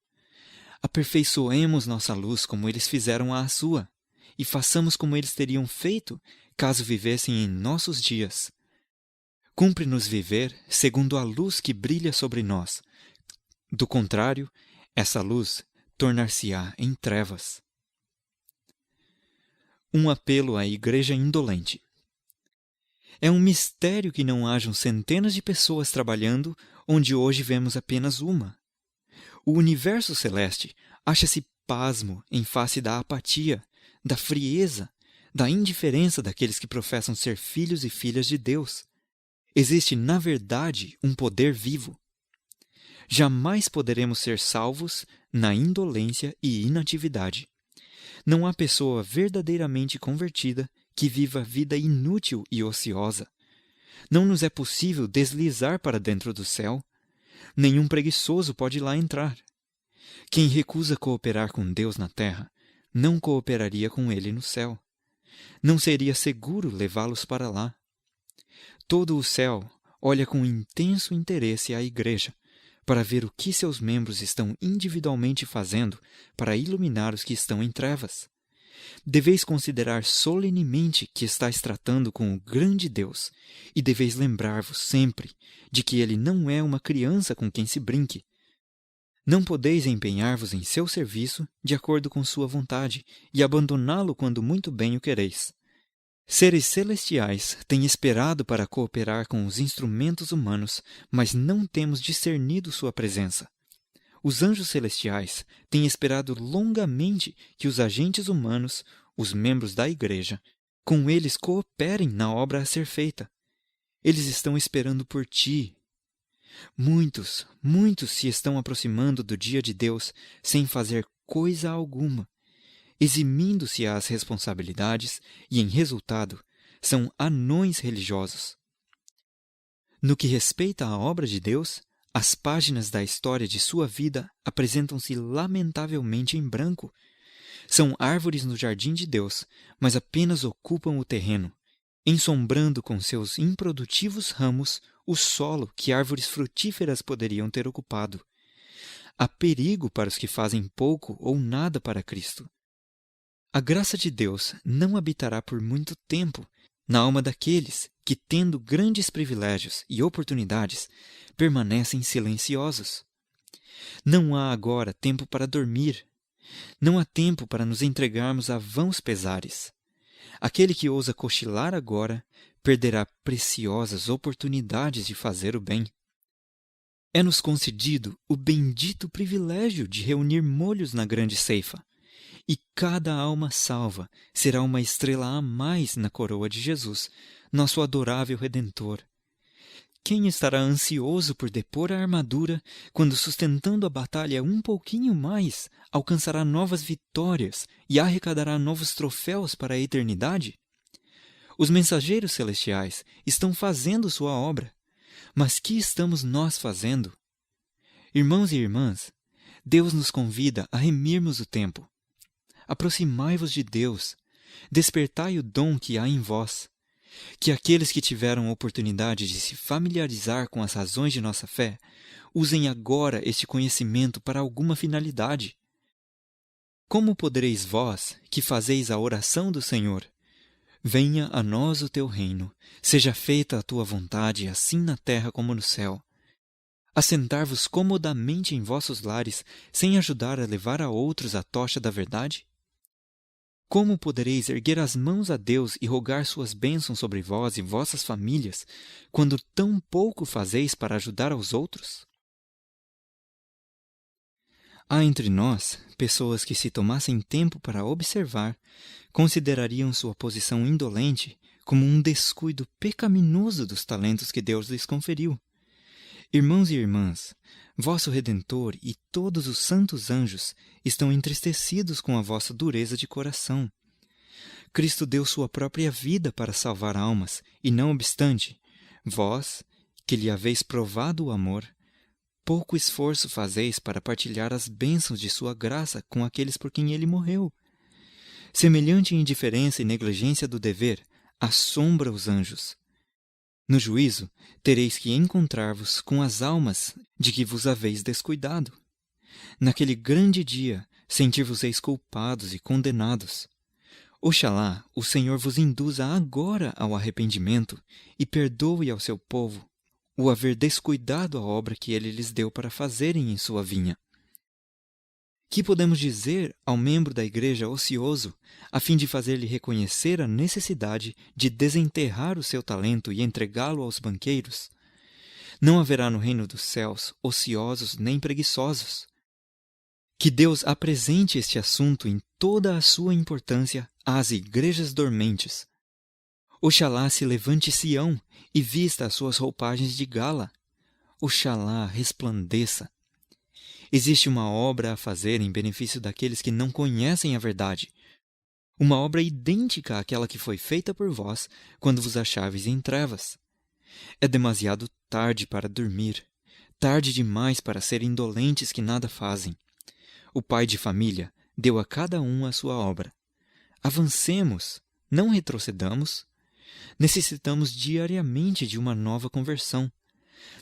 Aperfeiçoemos nossa luz como eles fizeram à sua, e façamos como eles teriam feito caso vivessem em nossos dias. Cumpre-nos viver segundo a luz que brilha sobre nós. Do contrário, essa luz tornar-se-á em trevas. Um apelo à igreja indolente. É um mistério que não hajam centenas de pessoas trabalhando onde hoje vemos apenas uma. O universo celeste acha-se pasmo em face da apatia, da frieza, da indiferença daqueles que professam ser filhos e filhas de Deus. Existe, na verdade, um poder vivo. Jamais poderemos ser salvos na indolência e inatividade. Não há pessoa verdadeiramente convertida que viva vida inútil e ociosa. Não nos é possível deslizar para dentro do céu. Nenhum preguiçoso pode lá entrar. Quem recusa cooperar com Deus na terra, não cooperaria com Ele no céu. Não seria seguro levá-los para lá. Todo o céu olha com intenso interesse à igreja, para ver o que seus membros estão individualmente fazendo para iluminar os que estão em trevas. Deveis considerar solenemente que estáis tratando com o grande Deus, e deveis lembrar-vos sempre de que Ele não é uma criança com quem se brinque. Não podeis empenhar-vos em seu serviço de acordo com sua vontade e abandoná-lo quando muito bem o quereis. Seres celestiais têm esperado para cooperar com os instrumentos humanos, mas não temos discernido sua presença. Os anjos celestiais têm esperado longamente que os agentes humanos, os membros da igreja, com eles cooperem na obra a ser feita. Eles estão esperando por ti. Muitos se estão aproximando do dia de Deus sem fazer coisa alguma, eximindo-se às responsabilidades e, em resultado, são anões religiosos. No que respeita à obra de Deus, as páginas da história de sua vida apresentam-se lamentavelmente em branco. São árvores no jardim de Deus, mas apenas ocupam o terreno, ensombrando com seus improdutivos ramos o solo que árvores frutíferas poderiam ter ocupado. Há perigo para os que fazem pouco ou nada para Cristo. A graça de Deus não habitará por muito tempo na alma daqueles que, tendo grandes privilégios e oportunidades, permanecem silenciosos. Não há agora tempo para dormir. Não há tempo para nos entregarmos a vãos pesares. Aquele que ousa cochilar agora perderá preciosas oportunidades de fazer o bem. É-nos concedido o bendito privilégio de reunir molhos na grande ceifa, e cada alma salva será uma estrela a mais na coroa de Jesus, nosso adorável Redentor. Quem estará ansioso por depor a armadura, quando, sustentando a batalha um pouquinho mais, alcançará novas vitórias e arrecadará novos troféus para a eternidade? Os mensageiros celestiais estão fazendo sua obra, mas que estamos nós fazendo? Irmãos e irmãs, Deus nos convida a remirmos o tempo. Aproximai-vos de Deus, despertai o dom que há em vós. Que aqueles que tiveram oportunidade de se familiarizar com as razões de nossa fé, usem agora este conhecimento para alguma finalidade. Como podereis vós, que fazeis a oração do Senhor, venha a nós o teu reino, seja feita a tua vontade, assim na terra como no céu, assentar-vos comodamente em vossos lares, sem ajudar a levar a outros a tocha da verdade? Como podereis erguer as mãos a Deus e rogar suas bênçãos sobre vós e vossas famílias, quando tão pouco fazeis para ajudar aos outros? Há entre nós pessoas que, se tomassem tempo para observar, considerariam sua posição indolente como um descuido pecaminoso dos talentos que Deus lhes conferiu. Irmãos e irmãs, vosso Redentor e todos os santos anjos estão entristecidos com a vossa dureza de coração. Cristo deu sua própria vida para salvar almas, e não obstante, vós, que lhe haveis provado o amor, pouco esforço fazeis para partilhar as bênçãos de sua graça com aqueles por quem ele morreu. Semelhante indiferença e negligência do dever assombra os anjos. No juízo, tereis que encontrar-vos com as almas de que vos haveis descuidado. Naquele grande dia, sentir-vos-eis culpados e condenados. Oxalá o Senhor vos induza agora ao arrependimento e perdoe ao seu povo o haver descuidado a obra que ele lhes deu para fazerem em sua vinha. Que podemos dizer ao membro da igreja ocioso, a fim de fazer-lhe reconhecer a necessidade de desenterrar o seu talento e entregá-lo aos banqueiros? Não haverá no reino dos céus ociosos nem preguiçosos. Que Deus apresente este assunto em toda a sua importância às igrejas dormentes. Oxalá se levante Sião e vista as suas roupagens de gala. Oxalá resplandeça. Existe uma obra a fazer em benefício daqueles que não conhecem a verdade. Uma obra idêntica àquela que foi feita por vós quando vos acháveis em trevas. É demasiado tarde para dormir, tarde demais para serem indolentes que nada fazem. O pai de família deu a cada um a sua obra. Avancemos, não retrocedamos. Necessitamos diariamente de uma nova conversão.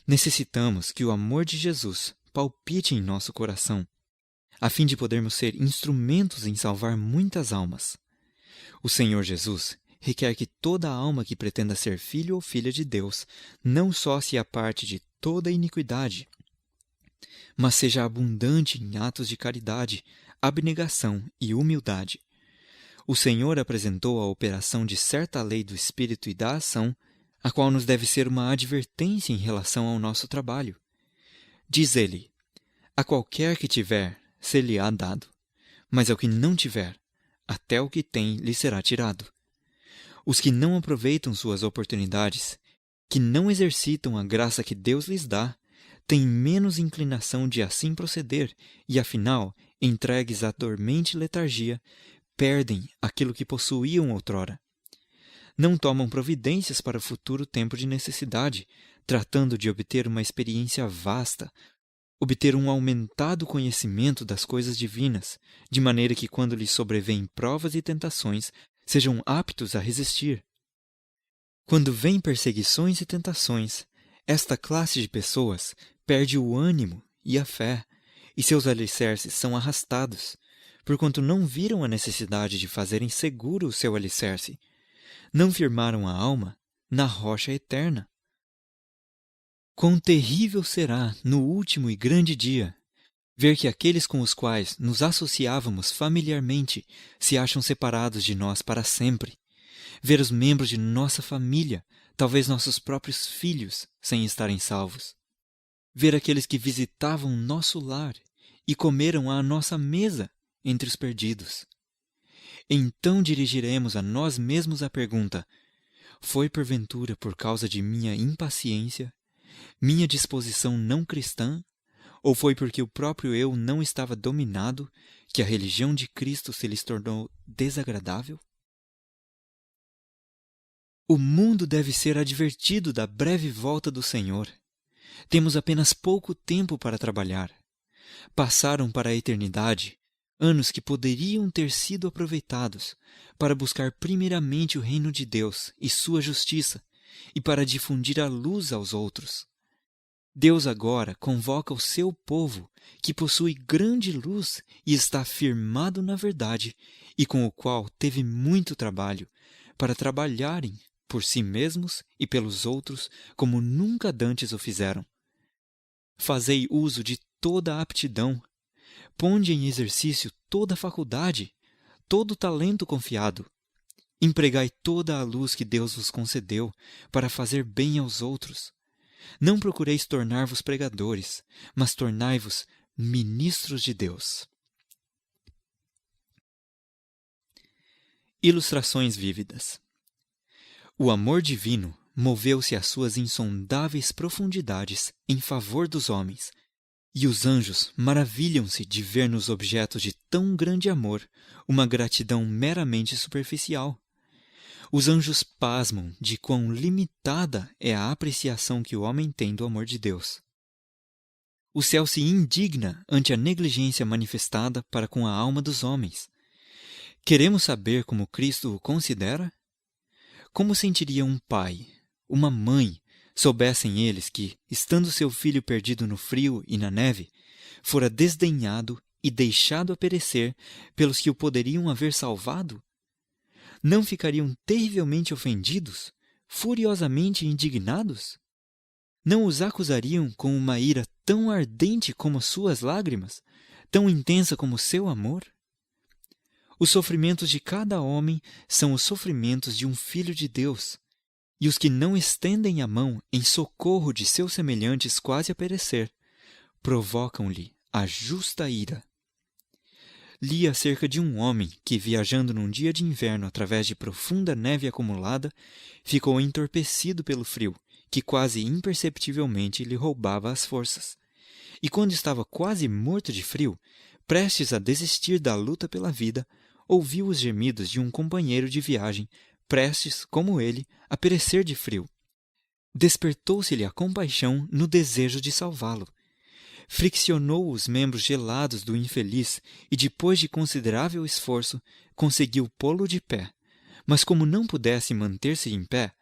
Necessitamos que o amor de Jesus palpite em nosso coração, a fim de podermos ser instrumentos em salvar muitas almas. O Senhor Jesus requer que toda alma que pretenda ser filho ou filha de Deus não só se aparte de toda iniquidade, mas seja abundante em atos de caridade, abnegação e humildade. O Senhor apresentou a operação de certa lei do Espírito e da ação, a qual nos deve ser uma advertência em relação ao nosso trabalho. Diz ele: a qualquer que tiver, ser-lhe-á dado, mas ao que não tiver, até o que tem lhe será tirado. Os que não aproveitam suas oportunidades, que não exercitam a graça que Deus lhes dá, têm menos inclinação de assim proceder e, afinal, entregues à dormente letargia, perdem aquilo que possuíam outrora. Não tomam providências para o futuro tempo de necessidade, tratando de obter uma experiência vasta, obter um aumentado conhecimento das coisas divinas, de maneira que, quando lhes sobrevêm provas e tentações, sejam aptos a resistir. Quando vêm perseguições e tentações, esta classe de pessoas perde o ânimo e a fé, e seus alicerces são arrastados, porquanto não viram a necessidade de fazerem seguro o seu alicerce, não firmaram a alma na rocha eterna. Quão terrível será, no último e grande dia, ver que aqueles com os quais nos associávamos familiarmente se acham separados de nós para sempre, ver os membros de nossa família, talvez nossos próprios filhos, sem estarem salvos, ver aqueles que visitavam nosso lar e comeram à nossa mesa entre os perdidos. Então dirigiremos a nós mesmos a pergunta: foi porventura por causa de minha impaciência, minha disposição não cristã, ou foi porque o próprio eu não estava dominado que a religião de Cristo se lhes tornou desagradável? O mundo deve ser advertido da breve volta do Senhor. Temos apenas pouco tempo para trabalhar. Passaram para a eternidade anos que poderiam ter sido aproveitados para buscar primeiramente o reino de Deus e sua justiça e para difundir a luz aos outros. Deus agora convoca o seu povo, que possui grande luz e está firmado na verdade, e com o qual teve muito trabalho, para trabalharem por si mesmos e pelos outros como nunca dantes o fizeram. Fazei uso de toda a aptidão, ponde em exercício toda a faculdade, todo o talento confiado. Empregai toda a luz que Deus vos concedeu para fazer bem aos outros. Não procureis tornar-vos pregadores, mas tornai-vos ministros de Deus. Ilustrações vívidas. O amor divino moveu-se às suas insondáveis profundidades em favor dos homens, e os anjos maravilham-se de ver nos objetos de tão grande amor uma gratidão meramente superficial. Os anjos pasmam de quão limitada é a apreciação que o homem tem do amor de Deus. O céu se indigna ante a negligência manifestada para com a alma dos homens. Queremos saber como Cristo o considera? Como sentiria um pai, uma mãe, soubessem eles que, estando seu filho perdido no frio e na neve, fora desdenhado e deixado a perecer pelos que o poderiam haver salvado? Não ficariam terrivelmente ofendidos, furiosamente indignados? Não os acusariam com uma ira tão ardente como suas lágrimas, tão intensa como seu amor? Os sofrimentos de cada homem são os sofrimentos de um filho de Deus, e os que não estendem a mão em socorro de seus semelhantes quase a perecer, provocam-lhe a justa ira. Li acerca de um homem que, viajando num dia de inverno através de profunda neve acumulada, ficou entorpecido pelo frio, que quase imperceptivelmente lhe roubava as forças. E quando estava quase morto de frio, prestes a desistir da luta pela vida, ouviu os gemidos de um companheiro de viagem, prestes, como ele, a perecer de frio. Despertou-se-lhe a compaixão no desejo de salvá-lo. Friccionou os membros gelados do infeliz e, depois de considerável esforço, conseguiu pô-lo de pé. Mas como não pudesse manter-se em pé,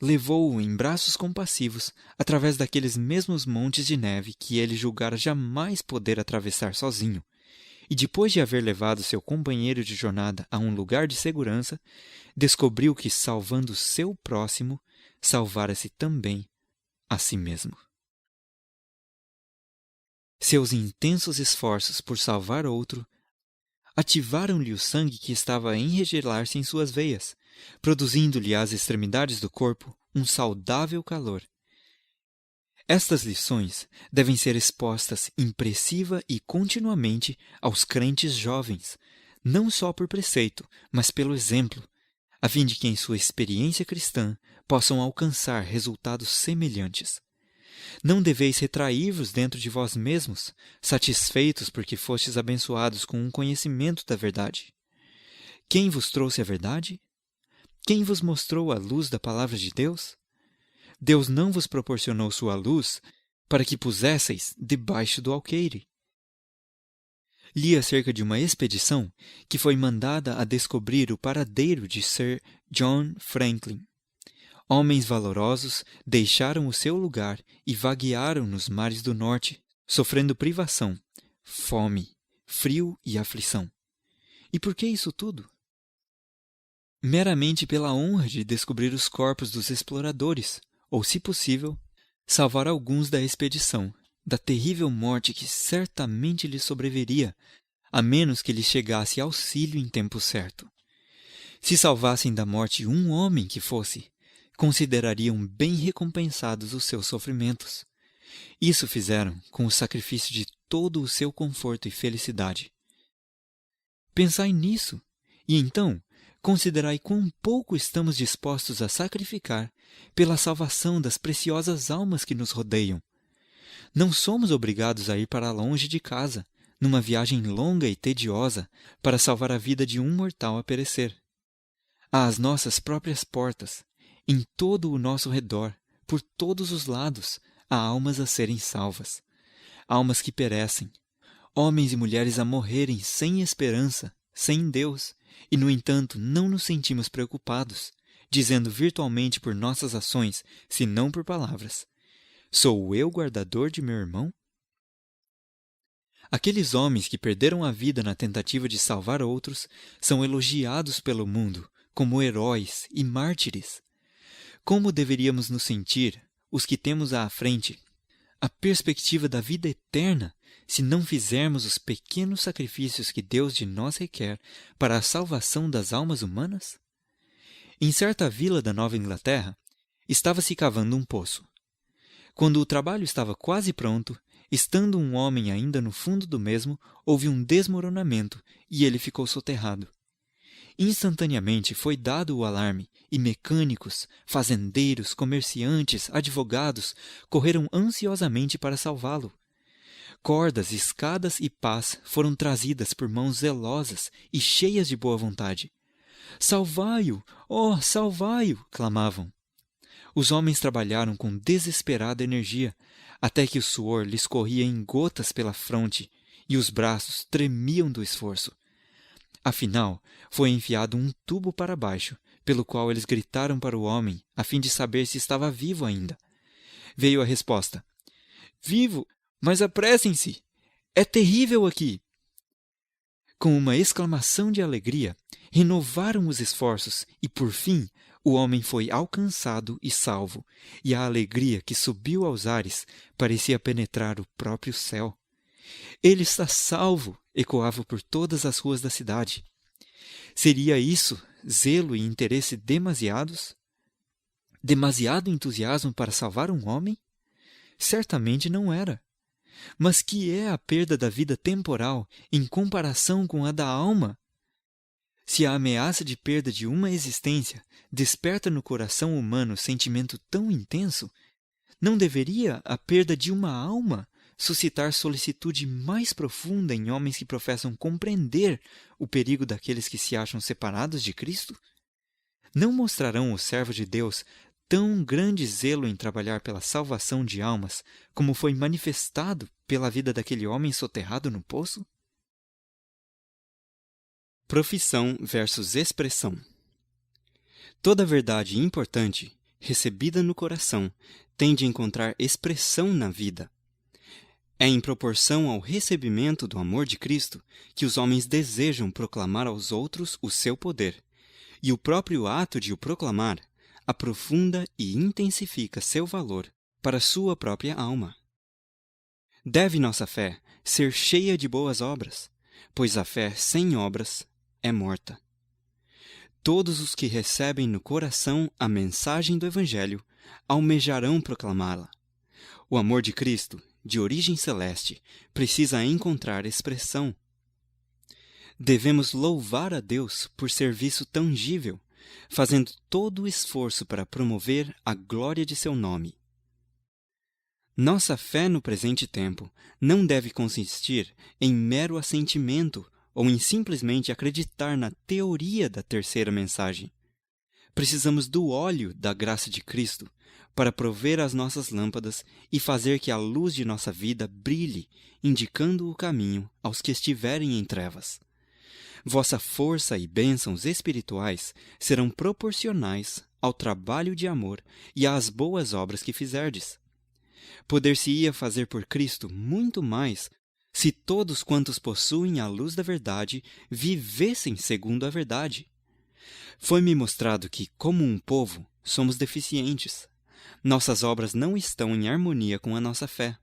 levou-o em braços compassivos através daqueles mesmos montes de neve que ele julgara jamais poder atravessar sozinho. E depois de haver levado seu companheiro de jornada a um lugar de segurança, descobriu que, salvando seu próximo, salvara-se também a si mesmo. Seus intensos esforços por salvar outro ativaram-lhe o sangue que estava a enregelar-se em suas veias, produzindo-lhe às extremidades do corpo um saudável calor. Estas lições devem ser expostas impressiva e continuamente aos crentes jovens, não só por preceito, mas pelo exemplo, a fim de que em sua experiência cristã possam alcançar resultados semelhantes. Não deveis retrair-vos dentro de vós mesmos, satisfeitos porque fostes abençoados com um conhecimento da verdade. Quem vos trouxe a verdade? Quem vos mostrou a luz da palavra de Deus? Deus não vos proporcionou sua luz para que pusesseis debaixo do alqueire. Li acerca de uma expedição que foi mandada a descobrir o paradeiro de Sir John Franklin. Homens valorosos deixaram o seu lugar e vaguearam nos mares do norte, sofrendo privação, fome, frio e aflição. E por que isso tudo? Meramente pela honra de descobrir os corpos dos exploradores, ou, se possível, salvar alguns da expedição, da terrível morte que certamente lhes sobreviria, a menos que lhes chegasse auxílio em tempo certo. Se salvassem da morte um homem que fosse, considerariam bem recompensados os seus sofrimentos. Isso fizeram com o sacrifício de todo o seu conforto e felicidade. Pensai nisso, e então considerai quão pouco estamos dispostos a sacrificar pela salvação das preciosas almas que nos rodeiam. Não somos obrigados a ir para longe de casa, numa viagem longa e tediosa, para salvar a vida de um mortal a perecer. Às nossas próprias portas, em todo o nosso redor, por todos os lados, há almas a serem salvas. Almas que perecem, homens e mulheres a morrerem sem esperança, sem Deus, e, no entanto, não nos sentimos preocupados, dizendo virtualmente por nossas ações, se não por palavras: sou eu guardador de meu irmão? Aqueles homens que perderam a vida na tentativa de salvar outros são elogiados pelo mundo como heróis e mártires. Como deveríamos nos sentir, os que temos à frente a perspectiva da vida eterna, se não fizermos os pequenos sacrifícios que Deus de nós requer para a salvação das almas humanas? Em certa vila da Nova Inglaterra, estava-se cavando um poço. Quando o trabalho estava quase pronto, estando um homem ainda no fundo do mesmo, houve um desmoronamento e ele ficou soterrado. Instantaneamente foi dado o alarme, e mecânicos, fazendeiros, comerciantes, advogados correram ansiosamente para salvá-lo. Cordas, escadas e pás foram trazidas por mãos zelosas e cheias de boa vontade. Salvai-o! Oh, salvai-o! Clamavam. Os homens trabalharam com desesperada energia, até que o suor lhes corria em gotas pela fronte e os braços tremiam do esforço. Afinal, foi enfiado um tubo para baixo, pelo qual eles gritaram para o homem, a fim de saber se estava vivo ainda. Veio a resposta: Vivo, mas apressem-se! É terrível aqui! Com uma exclamação de alegria, renovaram os esforços e, por fim, o homem foi alcançado e salvo, e a alegria que subiu aos ares parecia penetrar o próprio céu. Ele está salvo! Ecoava por todas as ruas da cidade. Seria isso zelo e interesse demasiados? Demasiado entusiasmo para salvar um homem? Certamente não era. Mas que é a perda da vida temporal em comparação com a da alma? Se a ameaça de perda de uma existência desperta no coração humano sentimento tão intenso, não deveria a perda de uma alma suscitar solicitude mais profunda em homens que professam compreender o perigo daqueles que se acham separados de Cristo? Não mostrarão os servos de Deus tão grande zelo em trabalhar pela salvação de almas como foi manifestado pela vida daquele homem soterrado no poço? Profissão versus expressão. Toda verdade importante, recebida no coração, tende a encontrar expressão na vida. É em proporção ao recebimento do amor de Cristo que os homens desejam proclamar aos outros o seu poder, e o próprio ato de o proclamar aprofunda e intensifica seu valor para sua própria alma. Deve nossa fé ser cheia de boas obras, pois a fé sem obras é morta. Todos os que recebem no coração a mensagem do Evangelho almejarão proclamá-la. O amor de Cristo, de origem celeste, precisa encontrar expressão. Devemos louvar a Deus por serviço tangível, fazendo todo o esforço para promover a glória de seu nome. Nossa fé no presente tempo não deve consistir em mero assentimento ou em simplesmente acreditar na teoria da terceira mensagem. Precisamos do óleo da graça de Cristo para prover as nossas lâmpadas e fazer que a luz de nossa vida brilhe, indicando o caminho aos que estiverem em trevas. Vossa força e bênçãos espirituais serão proporcionais ao trabalho de amor e às boas obras que fizerdes. Poder-se-ia fazer por Cristo muito mais se todos quantos possuem a luz da verdade vivessem segundo a verdade. Foi-me mostrado que, como um povo, somos deficientes. Nossas obras não estão em harmonia com a nossa fé.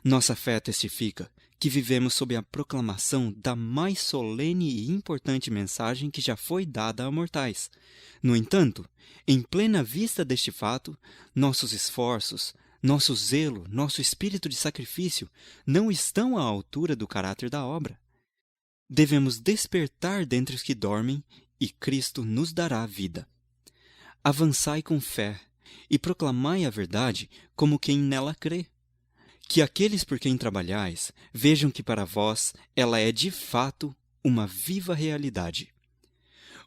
Nossa fé testifica que vivemos sob a proclamação da mais solene e importante mensagem que já foi dada a mortais. No entanto, em plena vista deste fato, nossos esforços, nosso zelo, nosso espírito de sacrifício não estão à altura do caráter da obra. Devemos despertar dentre os que dormem e Cristo nos dará vida. Avançai com fé e proclamai a verdade como quem nela crê. Que aqueles por quem trabalhais vejam que para vós ela é de fato uma viva realidade.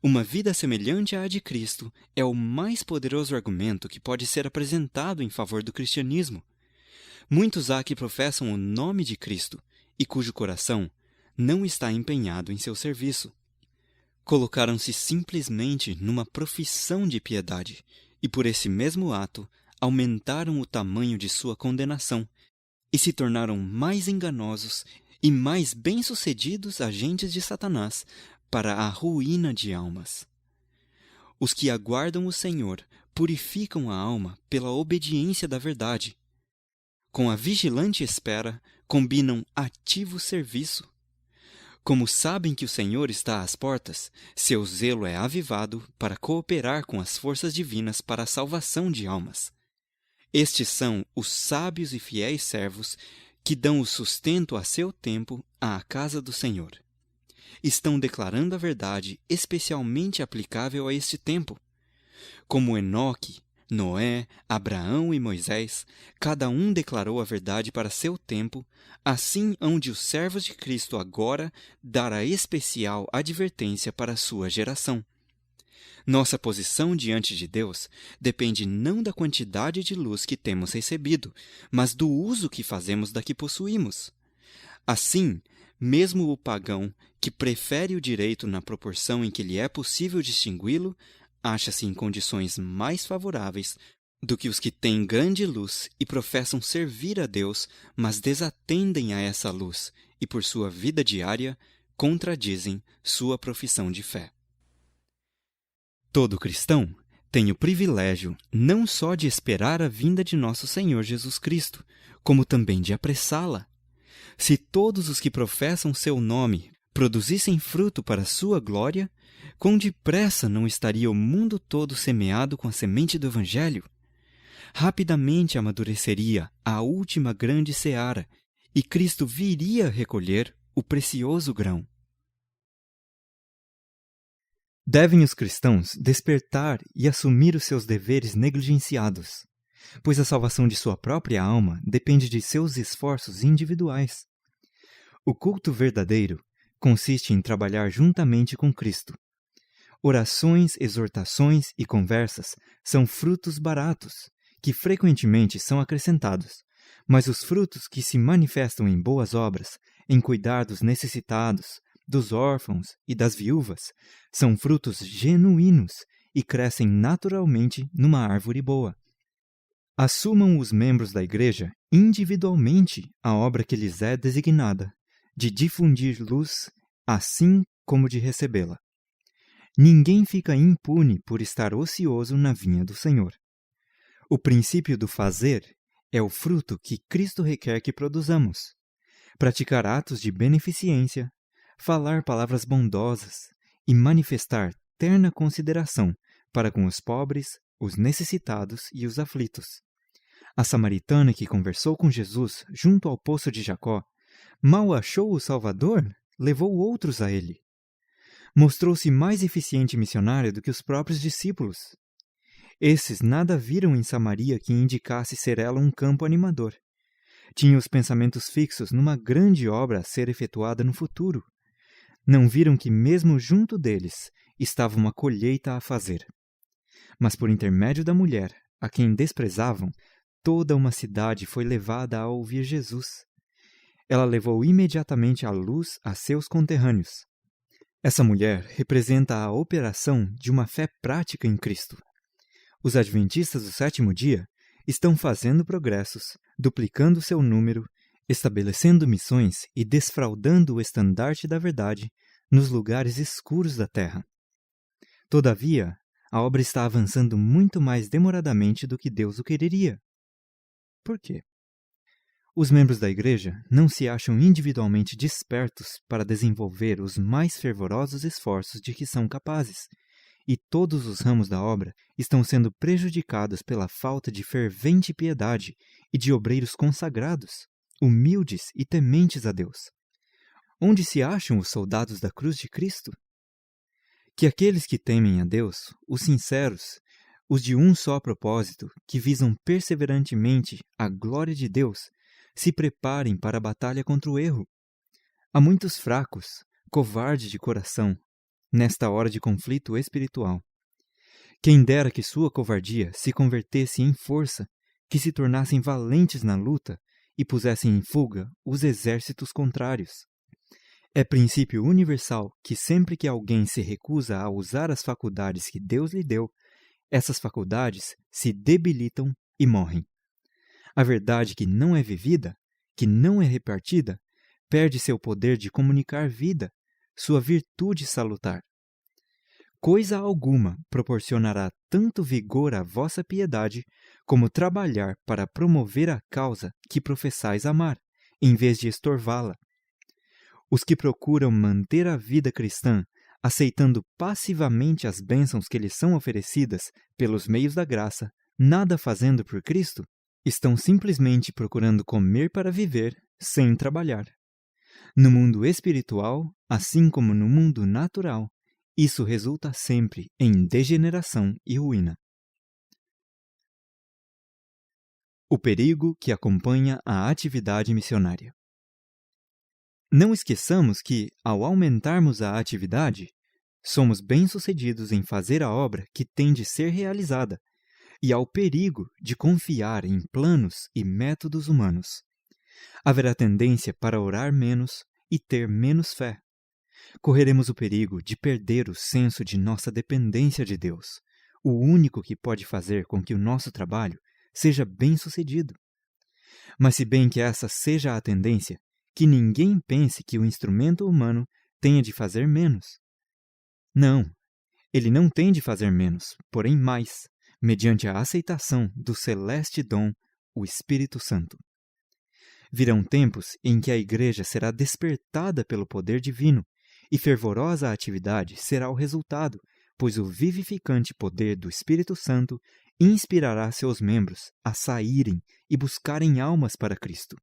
Uma vida semelhante à de Cristo é o mais poderoso argumento que pode ser apresentado em favor do cristianismo. Muitos há que professam o nome de Cristo e cujo coração não está empenhado em seu serviço. Colocaram-se simplesmente numa profissão de piedade e, por esse mesmo ato, aumentaram o tamanho de sua condenação e se tornaram mais enganosos e mais bem-sucedidos agentes de Satanás para a ruína de almas. Os que aguardam o Senhor purificam a alma pela obediência da verdade. Com a vigilante espera, combinam ativo serviço. Como sabem que o Senhor está às portas, seu zelo é avivado para cooperar com as forças divinas para a salvação de almas. Estes são os sábios e fiéis servos que dão o sustento a seu tempo à casa do Senhor. estão declarando a verdade especialmente aplicável a este tempo. Como Enoque, Noé, Abraão e Moisés, cada um declarou a verdade para seu tempo, assim hão de os servos de Cristo agora dar a especial advertência para a sua geração. Nossa posição diante de Deus depende não da quantidade de luz que temos recebido, mas do uso que fazemos da que possuímos. Assim, mesmo o pagão, que prefere o direito na proporção em que lhe é possível distingui-lo, acha-se em condições mais favoráveis do que os que têm grande luz e professam servir a Deus, mas desatendem a essa luz e, por sua vida diária, contradizem sua profissão de fé. Todo cristão tem o privilégio não só de esperar a vinda de nosso Senhor Jesus Cristo, como também de apressá-la. Se todos os que professam seu nome produzissem fruto para sua glória, quão depressa não estaria o mundo todo semeado com a semente do Evangelho? Rapidamente amadureceria a última grande seara, e Cristo viria recolher o precioso grão. Devem os cristãos despertar e assumir os seus deveres negligenciados, pois a salvação de sua própria alma depende de seus esforços individuais. O culto verdadeiro consiste em trabalhar juntamente com Cristo. Orações, exortações e conversas são frutos baratos, que frequentemente são acrescentados, mas os frutos que se manifestam em boas obras, em cuidar dos necessitados, dos órfãos e das viúvas, são frutos genuínos e crescem naturalmente numa árvore boa. Assumam os membros da Igreja individualmente a obra que lhes é designada, de difundir luz, assim como de recebê-la. Ninguém fica impune por estar ocioso na vinha do Senhor. O princípio do fazer é o fruto que Cristo requer que produzamos. Praticar atos de beneficência, falar palavras bondosas e manifestar terna consideração para com os pobres, os necessitados e os aflitos. A samaritana que conversou com Jesus junto ao poço de Jacó, mal achou o Salvador, levou outros a ele. Mostrou-se mais eficiente missionária do que os próprios discípulos. Esses nada viram em Samaria que indicasse ser ela um campo animador. Tinham os pensamentos fixos numa grande obra a ser efetuada no futuro. Não viram que mesmo junto deles estava uma colheita a fazer. Mas por intermédio da mulher, a quem desprezavam, toda uma cidade foi levada a ouvir Jesus. Ela levou imediatamente a luz a seus conterrâneos. Essa mulher representa a operação de uma fé prática em Cristo. Os adventistas do sétimo dia estão fazendo progressos, duplicando seu número, estabelecendo missões e desfraldando o estandarte da verdade nos lugares escuros da terra. Todavia, a obra está avançando muito mais demoradamente do que Deus o quereria. Por quê? Os membros da Igreja não se acham individualmente despertos para desenvolver os mais fervorosos esforços de que são capazes, e todos os ramos da obra estão sendo prejudicados pela falta de fervente piedade e de obreiros consagrados, humildes e tementes a Deus. Onde se acham os soldados da cruz de Cristo? Que aqueles que temem a Deus, os sinceros, os de um só propósito, que visam perseverantemente a glória de Deus, se preparem para a batalha contra o erro. Há muitos fracos, covardes de coração, nesta hora de conflito espiritual. Quem dera que sua covardia se convertesse em força, que se tornassem valentes na luta e pusessem em fuga os exércitos contrários. É princípio universal que sempre que alguém se recusa a usar as faculdades que Deus lhe deu, essas faculdades se debilitam e morrem. A verdade que não é vivida, que não é repartida, perde seu poder de comunicar vida, sua virtude salutar. Coisa alguma proporcionará tanto vigor à vossa piedade, como trabalhar para promover a causa que professais amar, em vez de estorvá-la. Os que procuram manter a vida cristã, aceitando passivamente as bênçãos que lhes são oferecidas pelos meios da graça, nada fazendo por Cristo, estão simplesmente procurando comer para viver sem trabalhar. No mundo espiritual, assim como no mundo natural, isso resulta sempre em degeneração e ruína. O perigo que acompanha a atividade missionária. Não esqueçamos que, ao aumentarmos a atividade, somos bem-sucedidos em fazer a obra que tem de ser realizada, e ao perigo de confiar em planos e métodos humanos. Haverá tendência para orar menos e ter menos fé. Correremos o perigo de perder o senso de nossa dependência de Deus, o único que pode fazer com que o nosso trabalho seja bem-sucedido. Mas se bem que essa seja a tendência, que ninguém pense que o instrumento humano tenha de fazer menos. Não, ele não tem de fazer menos, porém mais, mediante a aceitação do celeste dom, o Espírito Santo. Virão tempos em que a Igreja será despertada pelo poder divino, e fervorosa atividade será o resultado, pois o vivificante poder do Espírito Santo inspirará seus membros a saírem e buscarem almas para Cristo.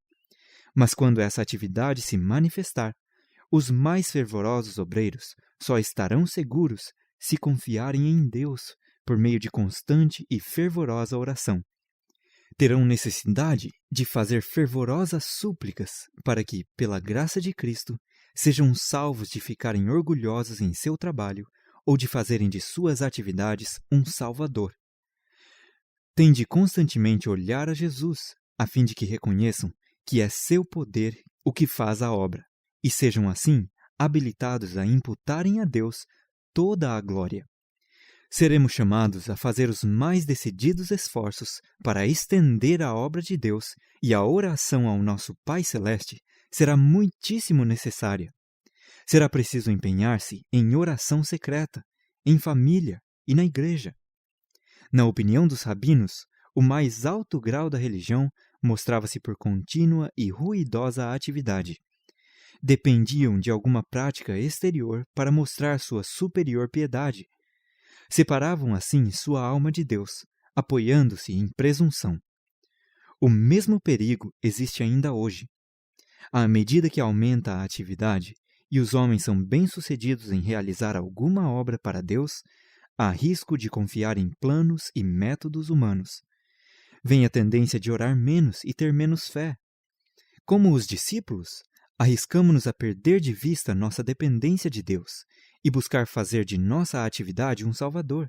Mas quando essa atividade se manifestar, os mais fervorosos obreiros só estarão seguros se confiarem em Deus por meio de constante e fervorosa oração. Terão necessidade de fazer fervorosas súplicas para que, pela graça de Cristo, sejam salvos de ficarem orgulhosos em seu trabalho ou de fazerem de suas atividades um Salvador. Têm de constantemente olhar a Jesus, a fim de que reconheçam que é seu poder o que faz a obra, e sejam assim habilitados a imputarem a Deus toda a glória. Seremos chamados a fazer os mais decididos esforços para estender a obra de Deus, e a oração ao nosso Pai Celeste será muitíssimo necessária. Será preciso empenhar-se em oração secreta, em família e na igreja. Na opinião dos rabinos, o mais alto grau da religião mostrava-se por contínua e ruidosa atividade. Dependiam de alguma prática exterior para mostrar sua superior piedade. Separavam assim sua alma de Deus, apoiando-se em presunção. O mesmo perigo existe ainda hoje. À medida que aumenta a atividade e os homens são bem-sucedidos em realizar alguma obra para Deus, há risco de confiar em planos e métodos humanos. Vem a tendência de orar menos e ter menos fé. Como os discípulos, arriscamo-nos a perder de vista nossa dependência de Deus e buscar fazer de nossa atividade um Salvador.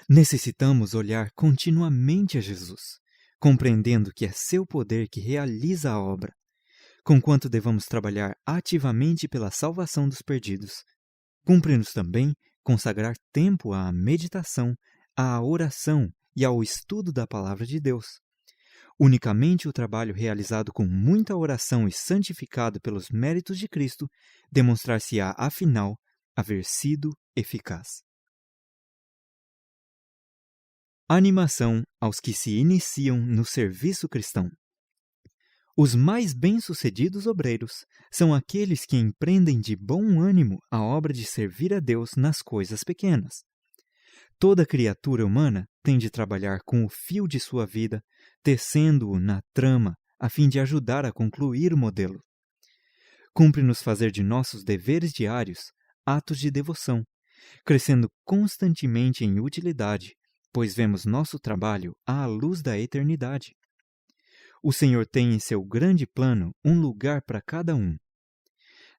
Necessitamos olhar continuamente a Jesus, compreendendo que é seu poder que realiza a obra, conquanto devamos trabalhar ativamente pela salvação dos perdidos. Cumpre-nos também consagrar tempo à meditação, à oração e ao estudo da Palavra de Deus. Unicamente o trabalho realizado com muita oração e santificado pelos méritos de Cristo demonstrar-se-á, afinal, haver sido eficaz. Animação aos que se iniciam no serviço cristão. Os mais bem-sucedidos obreiros são aqueles que empreendem de bom ânimo a obra de servir a Deus nas coisas pequenas. Toda criatura humana tem de trabalhar com o fio de sua vida, tecendo-o na trama, a fim de ajudar a concluir o modelo. Cumpre-nos fazer de nossos deveres diários atos de devoção, crescendo constantemente em utilidade, pois vemos nosso trabalho à luz da eternidade. O Senhor tem em seu grande plano um lugar para cada um.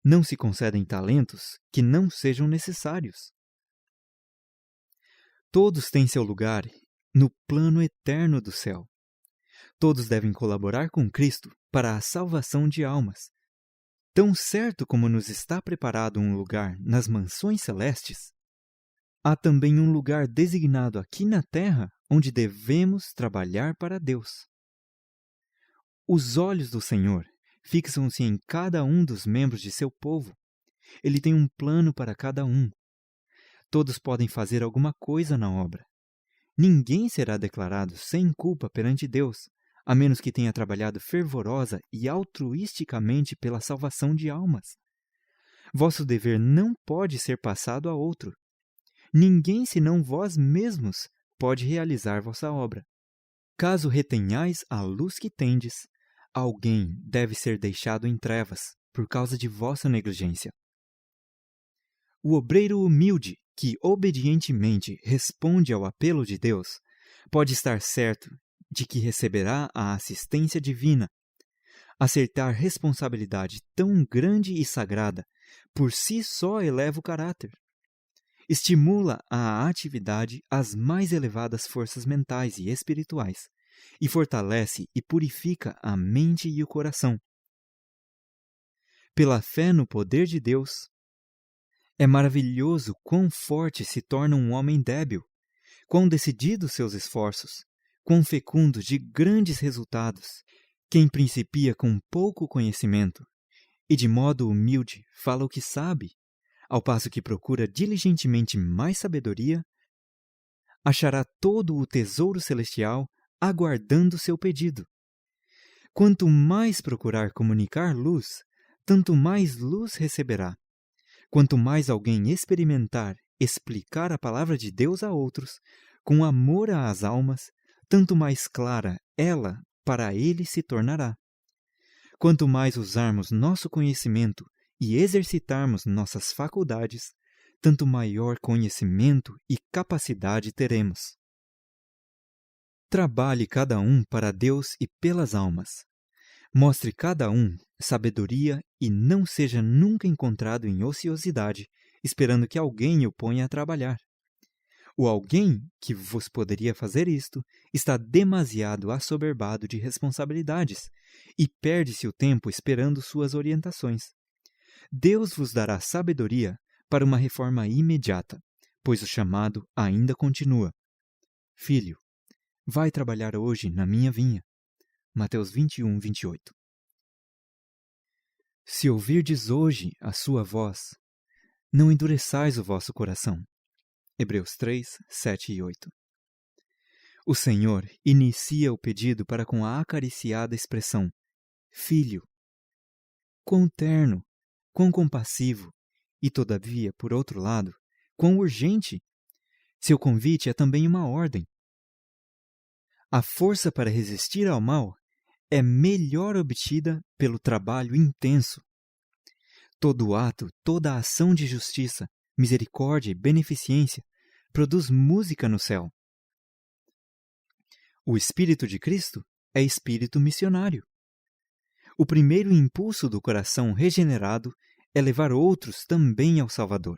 Não se concedem talentos que não sejam necessários. Todos têm seu lugar no plano eterno do céu. Todos devem colaborar com Cristo para a salvação de almas. Tão certo como nos está preparado um lugar nas mansões celestes, há também um lugar designado aqui na terra onde devemos trabalhar para Deus. Os olhos do Senhor fixam-se em cada um dos membros de seu povo. Ele tem um plano para cada um. Todos podem fazer alguma coisa na obra. Ninguém será declarado sem culpa perante Deus, a menos que tenha trabalhado fervorosa e altruisticamente pela salvação de almas. Vosso dever não pode ser passado a outro. Ninguém senão vós mesmos pode realizar vossa obra. Caso retenhais a luz que tendes, alguém deve ser deixado em trevas. por causa de vossa negligência. O obreiro humilde, que obedientemente responde ao apelo de Deus, pode estar certo de que receberá a assistência divina. Aceitar responsabilidade tão grande e sagrada, por si só eleva o caráter. Estimula a atividade às mais elevadas forças mentais e espirituais, e fortalece e purifica a mente e o coração. Pela fé no poder de Deus, é maravilhoso quão forte se torna um homem débil, quão decididos seus esforços, quão fecundos de grandes resultados. Quem principia com pouco conhecimento e de modo humilde fala o que sabe, ao passo que procura diligentemente mais sabedoria, achará todo o tesouro celestial aguardando seu pedido. Quanto mais procurar comunicar luz, tanto mais luz receberá. Quanto mais alguém experimentar, explicar a palavra de Deus a outros, com amor às almas, tanto mais clara ela para ele se tornará. Quanto mais usarmos nosso conhecimento e exercitarmos nossas faculdades, tanto maior conhecimento e capacidade teremos. Trabalhe cada um para Deus e pelas almas. Mostre cada um sabedoria e não seja nunca encontrado em ociosidade, esperando que alguém o ponha a trabalhar. O alguém que vos poderia fazer isto está demasiado assoberbado de responsabilidades e perde-se o tempo esperando suas orientações. Deus vos dará sabedoria para uma reforma imediata, pois o chamado ainda continua. Filho, vai trabalhar hoje na minha vinha. Mateus 21, 28. Se ouvirdes hoje a sua voz, não endureçais o vosso coração. Hebreus 3, 7 e 8. O Senhor inicia o pedido para com a acariciada expressão, Filho. Quão terno, quão compassivo, e todavia, por outro lado, quão urgente. Seu convite é também uma ordem. A força para resistir ao mal é melhor obtida pelo trabalho intenso. Todo ato, toda ação de justiça, misericórdia e beneficência produz música no céu. O Espírito de Cristo é espírito missionário. O primeiro impulso do coração regenerado é levar outros também ao Salvador.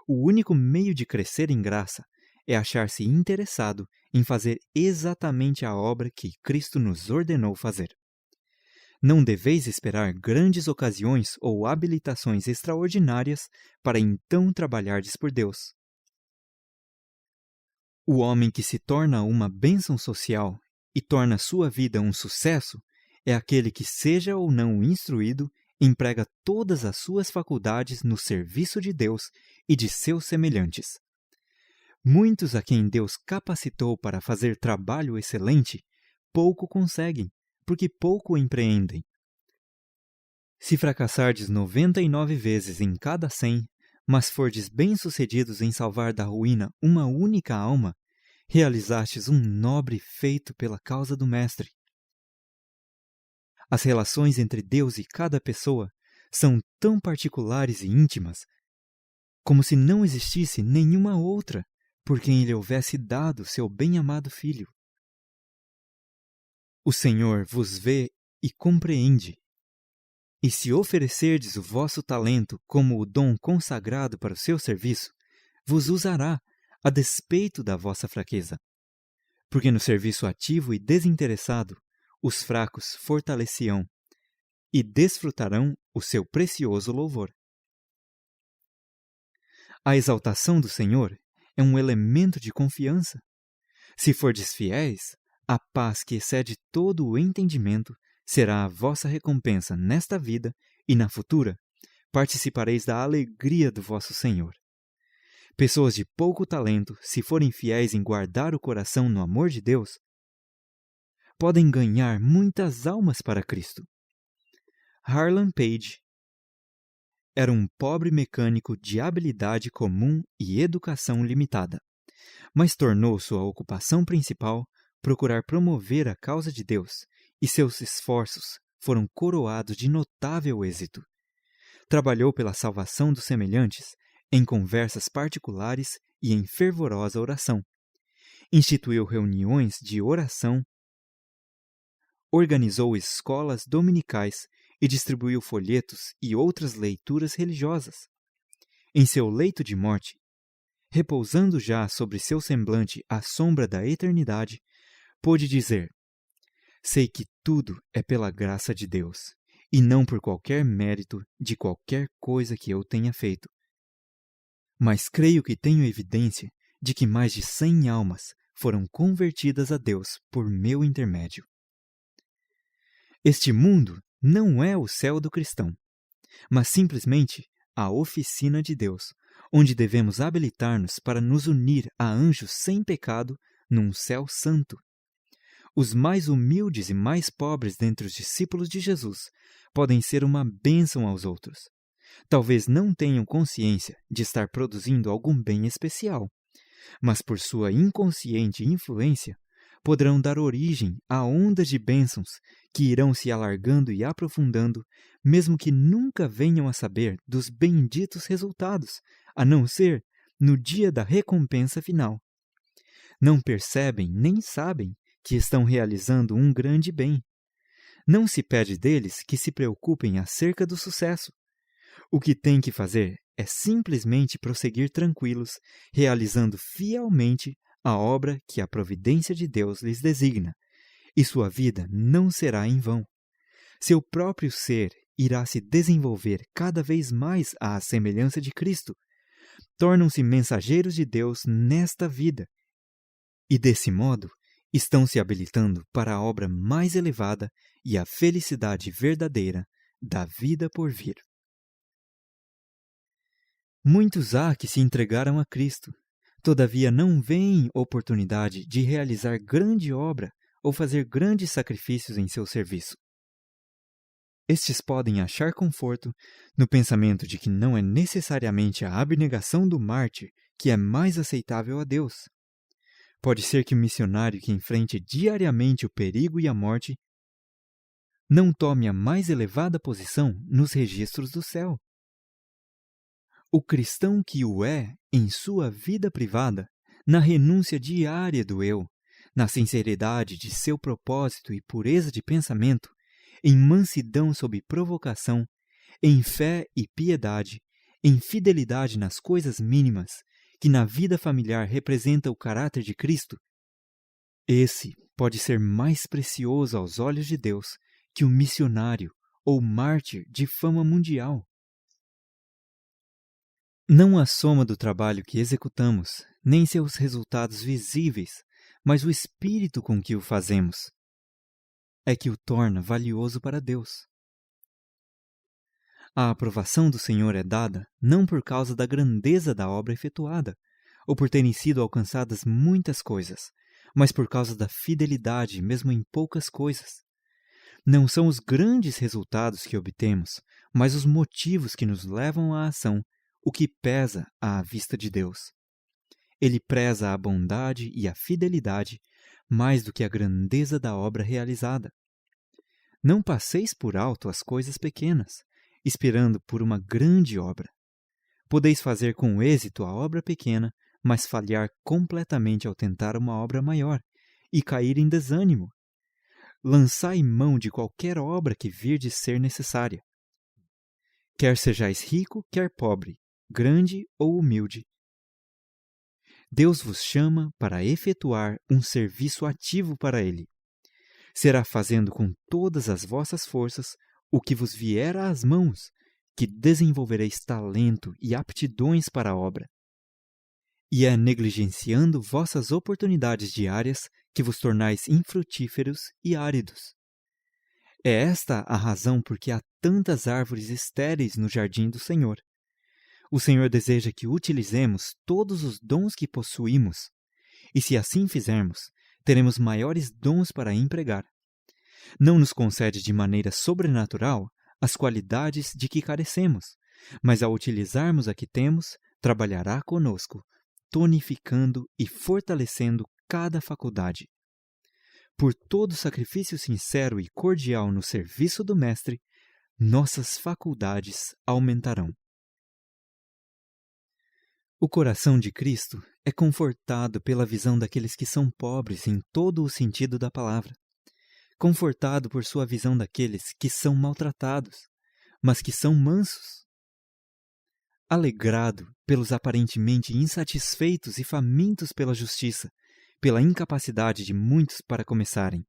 O único meio de crescer em graça é achar-se interessado em fazer exatamente a obra que Cristo nos ordenou fazer. Não deveis esperar grandes ocasiões ou habilitações extraordinárias para então trabalhardes por Deus. O homem que se torna uma bênção social e torna sua vida um sucesso é aquele que, seja ou não instruído, emprega todas as suas faculdades no serviço de Deus e de seus semelhantes. Muitos a quem Deus capacitou para fazer trabalho excelente, pouco conseguem, porque pouco empreendem. Se fracassardes 99 vezes em cada 100, mas fordes bem-sucedidos em salvar da ruína uma única alma, realizastes um nobre feito pela causa do Mestre. As relações entre Deus e cada pessoa são tão particulares e íntimas, como se não existisse nenhuma outra por quem Ele houvesse dado seu bem-amado Filho. O Senhor vos vê e compreende. E se oferecerdes o vosso talento como o dom consagrado para o seu serviço, vos usará a despeito da vossa fraqueza. Porque no serviço ativo e desinteressado, os fracos fortalecerão e desfrutarão o seu precioso louvor. A exaltação do Senhor é um elemento de confiança. Se fordes fiéis, a paz que excede todo o entendimento será a vossa recompensa nesta vida e na futura. Participareis da alegria do vosso Senhor. Pessoas de pouco talento, se forem fiéis em guardar o coração no amor de Deus, podem ganhar muitas almas para Cristo. Harlan Page era um pobre mecânico de habilidade comum e educação limitada, mas tornou sua ocupação principal procurar promover a causa de Deus, e seus esforços foram coroados de notável êxito. Trabalhou pela salvação dos semelhantes em conversas particulares e em fervorosa oração. Instituiu reuniões de oração, organizou escolas dominicais e distribuiu folhetos e outras leituras religiosas. Em seu leito de morte, repousando já sobre seu semblante a sombra da eternidade, pôde dizer: sei que tudo é pela graça de Deus, e não por qualquer mérito de qualquer coisa que eu tenha feito. Mas creio que tenho evidência de que mais de 100 almas foram convertidas a Deus por meu intermédio. Este mundo não é o céu do cristão, mas simplesmente a oficina de Deus, onde devemos habilitar-nos para nos unir a anjos sem pecado num céu santo. Os mais humildes e mais pobres dentre os discípulos de Jesus podem ser uma bênção aos outros. Talvez não tenham consciência de estar produzindo algum bem especial, mas por sua inconsciente influência, poderão dar origem a ondas de bênçãos que irão se alargando e aprofundando, mesmo que nunca venham a saber dos benditos resultados, a não ser no dia da recompensa final. Não percebem nem sabem que estão realizando um grande bem. Não se pede deles que se preocupem acerca do sucesso. O que têm que fazer é simplesmente prosseguir tranquilos, realizando fielmente a obra que a providência de Deus lhes designa, e sua vida não será em vão. Seu próprio ser irá se desenvolver cada vez mais à semelhança de Cristo. Tornam-se mensageiros de Deus nesta vida, e desse modo estão se habilitando para a obra mais elevada e a felicidade verdadeira da vida por vir. Muitos há que se entregaram a Cristo, todavia não veem oportunidade de realizar grande obra ou fazer grandes sacrifícios em seu serviço. Estes podem achar conforto no pensamento de que não é necessariamente a abnegação do mártir que é mais aceitável a Deus. Pode ser que o missionário que enfrente diariamente o perigo e a morte não tome a mais elevada posição nos registros do céu. O cristão que o é em sua vida privada, na renúncia diária do eu, na sinceridade de seu propósito e pureza de pensamento, em mansidão sob provocação, em fé e piedade, em fidelidade nas coisas mínimas, que na vida familiar representa o caráter de Cristo, esse pode ser mais precioso aos olhos de Deus que o missionário ou mártir de fama mundial. Não a soma do trabalho que executamos, nem seus resultados visíveis, mas o espírito com que o fazemos, é que o torna valioso para Deus. A aprovação do Senhor é dada não por causa da grandeza da obra efetuada, ou por terem sido alcançadas muitas coisas, mas por causa da fidelidade mesmo em poucas coisas. Não são os grandes resultados que obtemos, mas os motivos que nos levam à ação, o que pesa à vista de Deus. Ele preza a bondade e a fidelidade mais do que a grandeza da obra realizada. Não passeis por alto as coisas pequenas, esperando por uma grande obra. Podeis fazer com êxito a obra pequena, mas falhar completamente ao tentar uma obra maior, e cair em desânimo. Lançai mão de qualquer obra que virdes ser necessária. Quer sejais rico, quer pobre, grande ou humilde. Deus vos chama para efetuar um serviço ativo para Ele. Será fazendo com todas as vossas forças o que vos vier às mãos, que desenvolvereis talento e aptidões para a obra. E é negligenciando vossas oportunidades diárias que vos tornais infrutíferos e áridos. É esta a razão por que há tantas árvores estéreis no jardim do Senhor. O Senhor deseja que utilizemos todos os dons que possuímos, e se assim fizermos, teremos maiores dons para empregar. Não nos concede de maneira sobrenatural as qualidades de que carecemos, mas ao utilizarmos a que temos, trabalhará conosco, tonificando e fortalecendo cada faculdade. por todo sacrifício sincero e cordial no serviço do Mestre, nossas faculdades aumentarão. O coração de Cristo é confortado pela visão daqueles que são pobres em todo o sentido da palavra, confortado por sua visão daqueles que são maltratados, mas que são mansos, alegrado pelos aparentemente insatisfeitos e famintos pela justiça, pela incapacidade de muitos para começarem.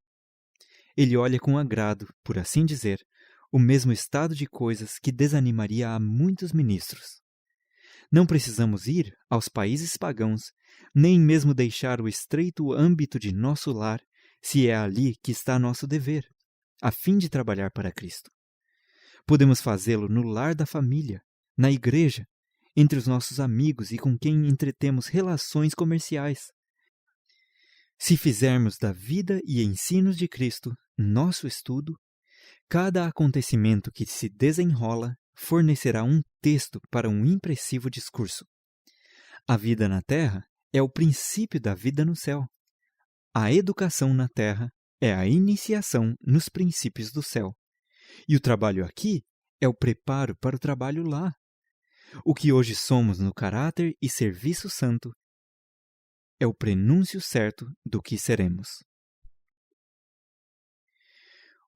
Ele olha com agrado, por assim dizer, o mesmo estado de coisas que desanimaria a muitos ministros. Não precisamos ir aos países pagãos, nem mesmo deixar o estreito âmbito de nosso lar, se é ali que está nosso dever, a fim de trabalhar para Cristo. Podemos fazê-lo no lar da família, na igreja, entre os nossos amigos e com quem entretemos relações comerciais. Se fizermos da vida e ensinos de Cristo nosso estudo, cada acontecimento que se desenrola fornecerá um texto para um impressivo discurso. A vida na terra é o princípio da vida no céu. A educação na terra é a iniciação nos princípios do céu. E o trabalho aqui é o preparo para o trabalho lá. O que hoje somos no caráter e serviço santo é o prenúncio certo do que seremos.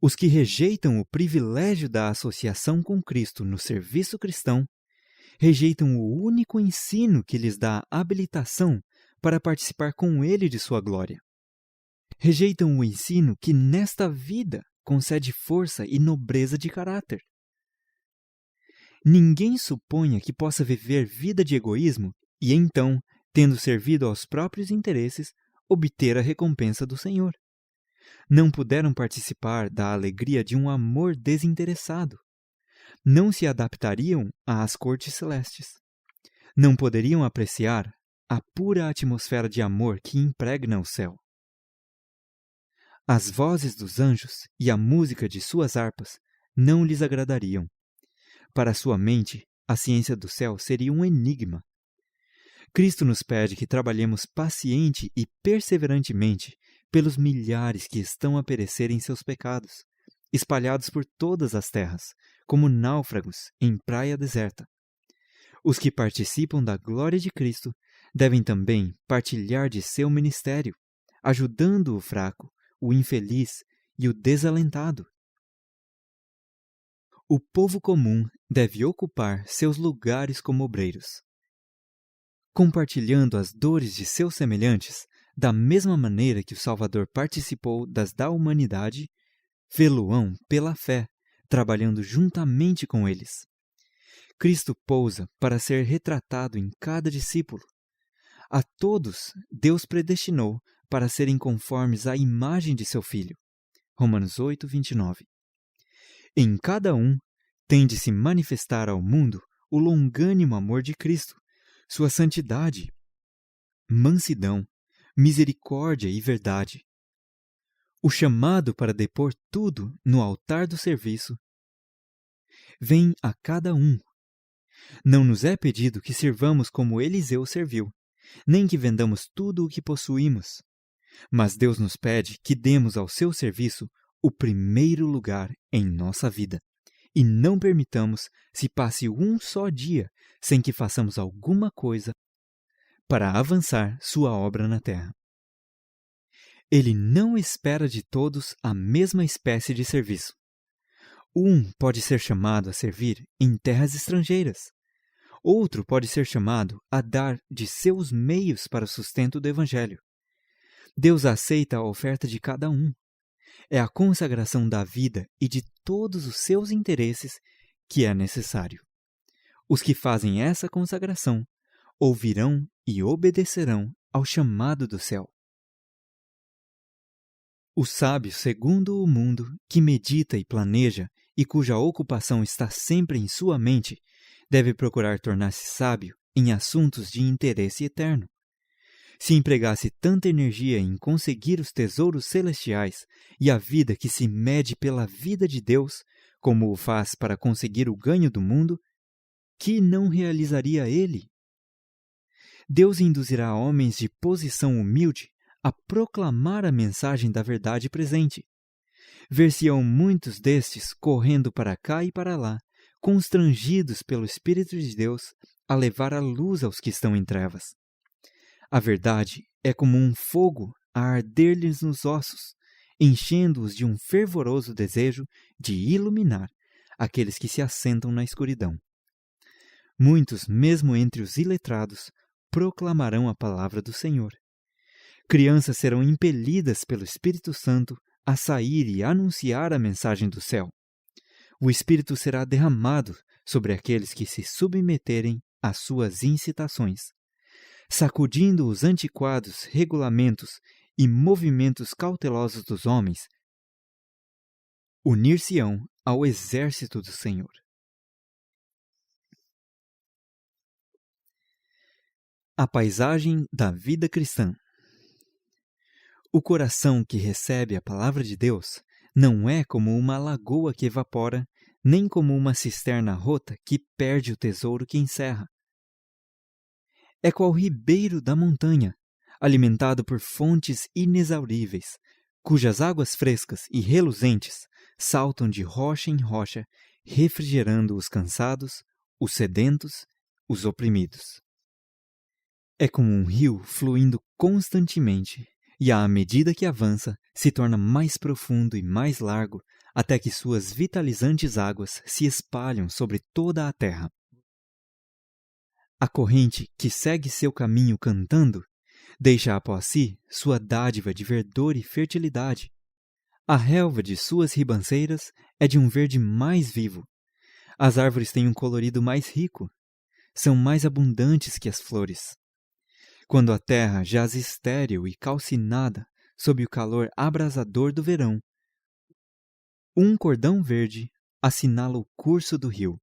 Os que rejeitam o privilégio da associação com Cristo no serviço cristão, rejeitam o único ensino que lhes dá habilitação para participar com Ele de sua glória. Rejeitam o ensino que nesta vida concede força e nobreza de caráter. Ninguém suponha que possa viver vida de egoísmo e então, tendo servido aos próprios interesses, obter a recompensa do Senhor. Não puderam participar da alegria de um amor desinteressado. Não se adaptariam às cortes celestes. Não poderiam apreciar a pura atmosfera de amor que impregna o céu. As vozes dos anjos e a música de suas harpas não lhes agradariam. Para sua mente, a ciência do céu seria um enigma. Cristo nos pede que trabalhemos paciente e perseverantemente pelos milhares que estão a perecer em seus pecados, espalhados por todas as terras, como náufragos em praia deserta. Os que participam da glória de Cristo devem também partilhar de seu ministério, ajudando o fraco, o infeliz e o desalentado. O povo comum deve ocupar seus lugares como obreiros, compartilhando as dores de seus semelhantes, da mesma maneira que o Salvador participou das da humanidade, vê-lo-ão pela fé, trabalhando juntamente com eles. Cristo pousa para ser retratado em cada discípulo. A todos Deus predestinou para serem conformes à imagem de seu Filho. Romanos 8, 29. Em cada um tem de se manifestar ao mundo o longânimo amor de Cristo, sua santidade, mansidão, misericórdia e verdade. O chamado para depor tudo no altar do serviço vem a cada um. Não nos é pedido que sirvamos como Eliseu serviu, nem que vendamos tudo o que possuímos. Mas Deus nos pede que demos ao seu serviço o primeiro lugar em nossa vida, e não permitamos se passe um só dia sem que façamos alguma coisa para avançar sua obra na terra. Ele não espera de todos a mesma espécie de serviço. Um pode ser chamado a servir em terras estrangeiras. Outro pode ser chamado a dar de seus meios para o sustento do Evangelho. Deus aceita a oferta de cada um. É a consagração da vida e de todos os seus interesses que é necessário. Os que fazem essa consagração ouvirão e obedecerão ao chamado do céu. O sábio segundo o mundo, que medita e planeja e cuja ocupação está sempre em sua mente, deve procurar tornar-se sábio em assuntos de interesse eterno. Se empregasse tanta energia em conseguir os tesouros celestiais e a vida que se mede pela vida de Deus, como o faz para conseguir o ganho do mundo, que não realizaria ele? Deus induzirá homens de posição humilde a proclamar a mensagem da verdade presente. Ver-se-ão muitos destes correndo para cá e para lá, constrangidos pelo Espírito de Deus a levar a luz aos que estão em trevas. A verdade é como um fogo a arder-lhes nos ossos, enchendo-os de um fervoroso desejo de iluminar aqueles que se assentam na escuridão. Muitos, mesmo entre os iletrados, proclamarão a palavra do Senhor. Crianças serão impelidas pelo Espírito Santo a sair e anunciar a mensagem do céu. O Espírito será derramado sobre aqueles que se submeterem às suas incitações, sacudindo os antiquados regulamentos e movimentos cautelosos dos homens, unir-se-ão ao exército do Senhor. A paisagem da vida cristã. O coração que recebe a palavra de Deus não é como uma lagoa que evapora, nem como uma cisterna rota que perde o tesouro que encerra. É qual ribeiro da montanha, alimentado por fontes inexauríveis, cujas águas frescas e reluzentes saltam de rocha em rocha, refrigerando os cansados, os sedentos, os oprimidos. É como um rio fluindo constantemente, e à medida que avança, se torna mais profundo e mais largo, até que suas vitalizantes águas se espalham sobre toda a terra. A corrente que segue seu caminho cantando, deixa após si sua dádiva de verdor e fertilidade. A relva de suas ribanceiras é de um verde mais vivo. As árvores têm um colorido mais rico. São mais abundantes que as flores. Quando a terra jaz estéril e calcinada sob o calor abrasador do verão, um cordão verde assinala o curso do rio.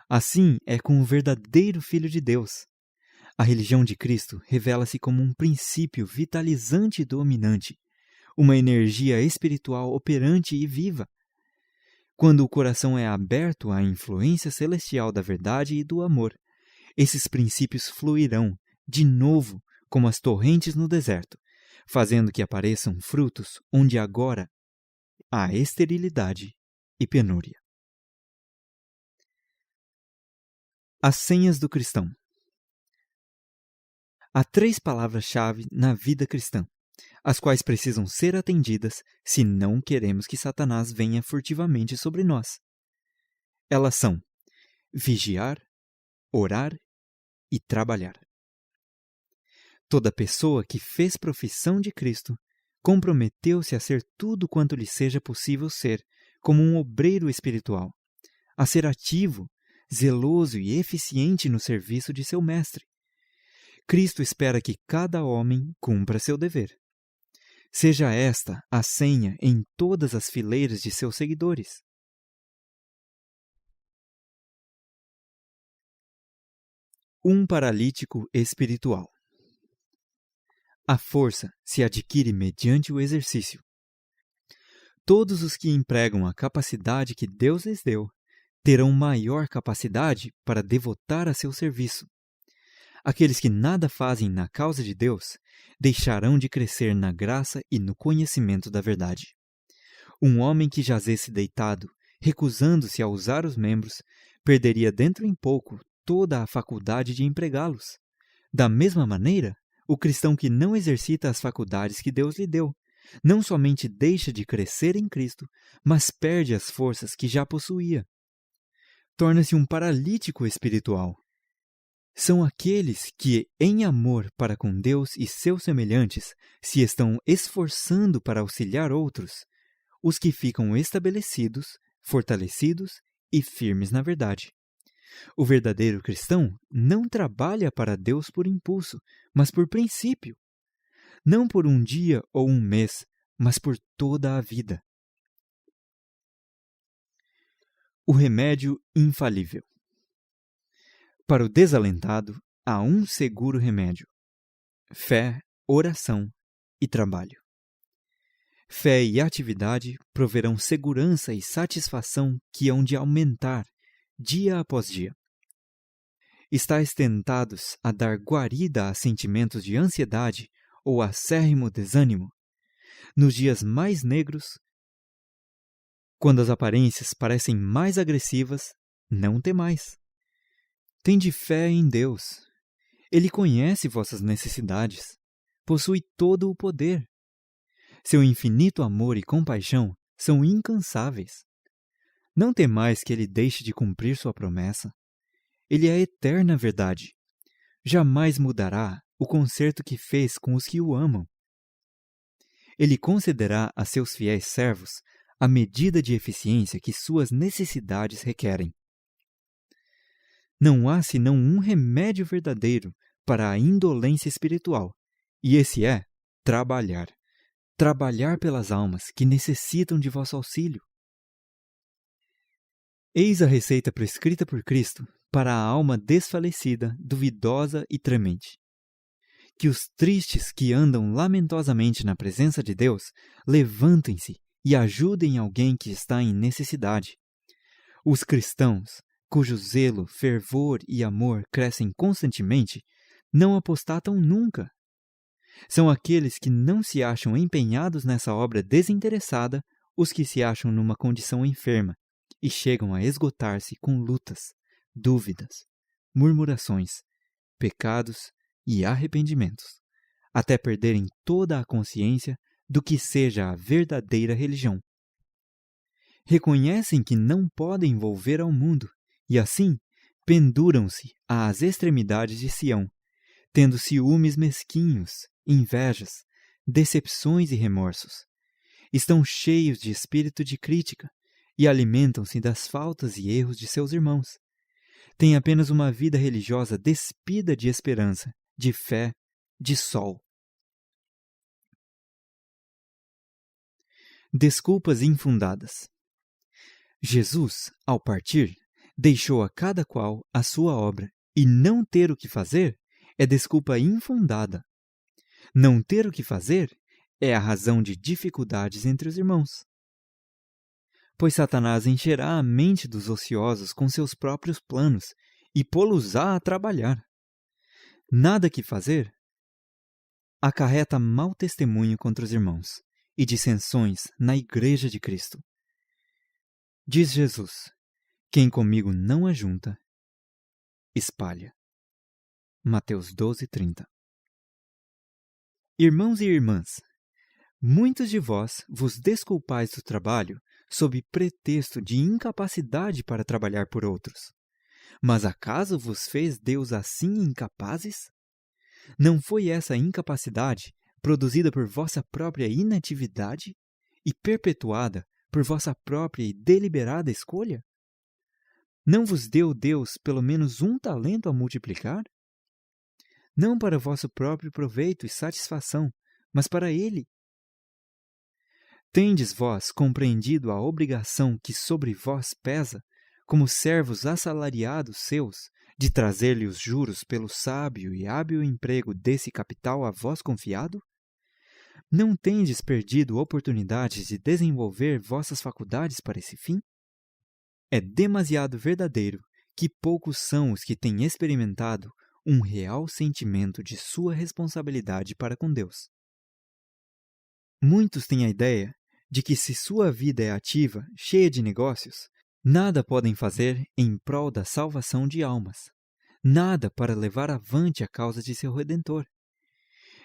Assim é com o verdadeiro Filho de Deus. A religião de Cristo revela-se como um princípio vitalizante e dominante, uma energia espiritual operante e viva. Quando o coração é aberto à influência celestial da verdade e do amor, esses princípios fluirão, de novo, como as torrentes no deserto, fazendo que apareçam frutos onde agora há esterilidade e penúria. As senhas do cristão. Há 3 palavras-chave na vida cristã, as quais precisam ser atendidas se não queremos que Satanás venha furtivamente sobre nós. Elas são vigiar, orar e trabalhar. Toda pessoa que fez profissão de Cristo comprometeu-se a ser tudo quanto lhe seja possível ser, como um obreiro espiritual, a ser ativo, zeloso e eficiente no serviço de seu mestre. Cristo espera que cada homem cumpra seu dever. Seja esta a senha em todas as fileiras de seus seguidores. Um paralítico espiritual. A força se adquire mediante o exercício. Todos os que empregam a capacidade que Deus lhes deu terão maior capacidade para devotar a seu serviço. Aqueles que nada fazem na causa de Deus deixarão de crescer na graça e no conhecimento da verdade. Um homem que jazesse deitado, recusando-se a usar os membros, perderia dentro em pouco toda a faculdade de empregá-los. Da mesma maneira, o cristão que não exercita as faculdades que Deus lhe deu, não somente deixa de crescer em Cristo, mas perde as forças que já possuía. Torna-se um paralítico espiritual. São aqueles que, em amor para com Deus e seus semelhantes, se estão esforçando para auxiliar outros, os que ficam estabelecidos, fortalecidos e firmes na verdade. O verdadeiro cristão não trabalha para Deus por impulso, mas por princípio. Não por um dia ou um mês, mas por toda a vida. O remédio infalível. Para o desalentado, há um seguro remédio: fé, oração e trabalho. Fé e atividade proverão segurança e satisfação que hão de aumentar dia após dia. Estais tentados a dar guarida a sentimentos de ansiedade ou acérrimo desânimo, nos dias mais negros, quando as aparências parecem mais agressivas, não temais. Tende fé em Deus. Ele conhece vossas necessidades, possui todo o poder. Seu infinito amor e compaixão são incansáveis. Não temais que ele deixe de cumprir sua promessa. Ele é a eterna verdade. Jamais mudará o concerto que fez com os que o amam. Ele concederá a seus fiéis servos a medida de eficiência que suas necessidades requerem. Não há senão um remédio verdadeiro para a indolência espiritual, e esse é trabalhar. Trabalhar pelas almas que necessitam de vosso auxílio. Eis a receita prescrita por Cristo para a alma desfalecida, duvidosa e tremente. Que os tristes que andam lamentosamente na presença de Deus levantem-se e ajudem alguém que está em necessidade. Os cristãos, cujo zelo, fervor e amor crescem constantemente, não apostatam nunca. São aqueles que não se acham empenhados nessa obra desinteressada, os que se acham numa condição enferma e chegam a esgotar-se com lutas, dúvidas, murmurações, pecados e arrependimentos, até perderem toda a consciência do que seja a verdadeira religião. Reconhecem que não podem volver ao mundo e, assim, penduram-se às extremidades de Sião, tendo ciúmes mesquinhos, invejas, decepções e remorsos. Estão cheios de espírito de crítica e alimentam-se das faltas e erros de seus irmãos. Têm apenas uma vida religiosa despida de esperança, de fé, de sol. Desculpas infundadas. Jesus, ao partir, deixou a cada qual a sua obra, e não ter o que fazer é desculpa infundada. Não ter o que fazer é a razão de dificuldades entre os irmãos. Pois Satanás encherá a mente dos ociosos com seus próprios planos e pô-los-á a trabalhar. Nada que fazer acarreta mau testemunho contra os irmãos e dissensões na Igreja de Cristo. Diz Jesus: quem comigo não ajunta, espalha. Mateus 12:30. Irmãos e irmãs, muitos de vós vos desculpais do trabalho sob pretexto de incapacidade para trabalhar por outros. Mas acaso vos fez Deus assim incapazes? Não foi essa incapacidade produzida por vossa própria inatividade e perpetuada por vossa própria e deliberada escolha? Não vos deu Deus pelo menos um talento a multiplicar? Não para vosso próprio proveito e satisfação, mas para ele. Tendes vós compreendido a obrigação que sobre vós pesa, como servos assalariados seus, de trazer-lhe os juros pelo sábio e hábil emprego desse capital a vós confiado? Não tendes perdido oportunidades de desenvolver vossas faculdades para esse fim? É demasiado verdadeiro que poucos são os que têm experimentado um real sentimento de sua responsabilidade para com Deus. Muitos têm a ideia de que, se sua vida é ativa, cheia de negócios, nada podem fazer em prol da salvação de almas, nada para levar avante a causa de seu Redentor.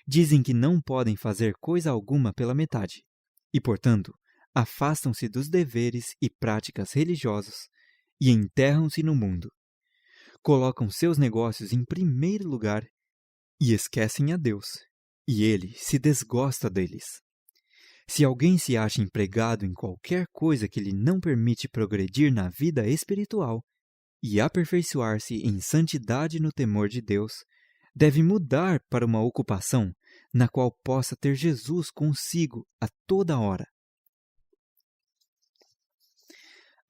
Dizem que não podem fazer coisa alguma pela metade, e, portanto, afastam-se dos deveres e práticas religiosos e enterram-se no mundo. Colocam seus negócios em primeiro lugar e esquecem a Deus, e Ele se desgosta deles. Se alguém se acha empregado em qualquer coisa que lhe não permite progredir na vida espiritual e aperfeiçoar-se em santidade no temor de Deus, deve mudar para uma ocupação na qual possa ter Jesus consigo a toda hora.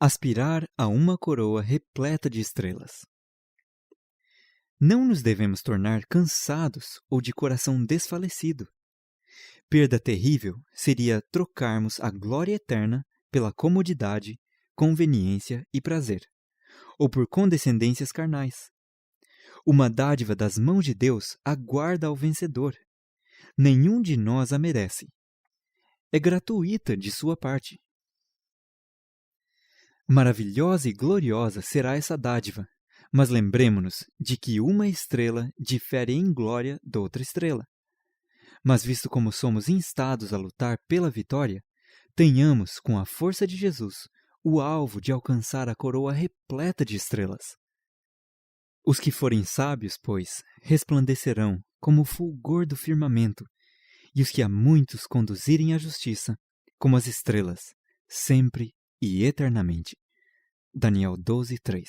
Aspirar a uma coroa repleta de estrelas. Não nos devemos tornar cansados ou de coração desfalecido. Perda terrível seria trocarmos a glória eterna pela comodidade, conveniência e prazer, ou por condescendências carnais. Uma dádiva das mãos de Deus aguarda ao vencedor. Nenhum de nós a merece. É gratuita de sua parte. Maravilhosa e gloriosa será essa dádiva, mas lembremo-nos de que uma estrela difere em glória de outra estrela. Mas visto como somos instados a lutar pela vitória, tenhamos, com a força de Jesus, o alvo de alcançar a coroa repleta de estrelas. Os que forem sábios, pois, resplandecerão como o fulgor do firmamento, e os que a muitos conduzirem à justiça, como as estrelas, sempre e eternamente. Daniel 12:3.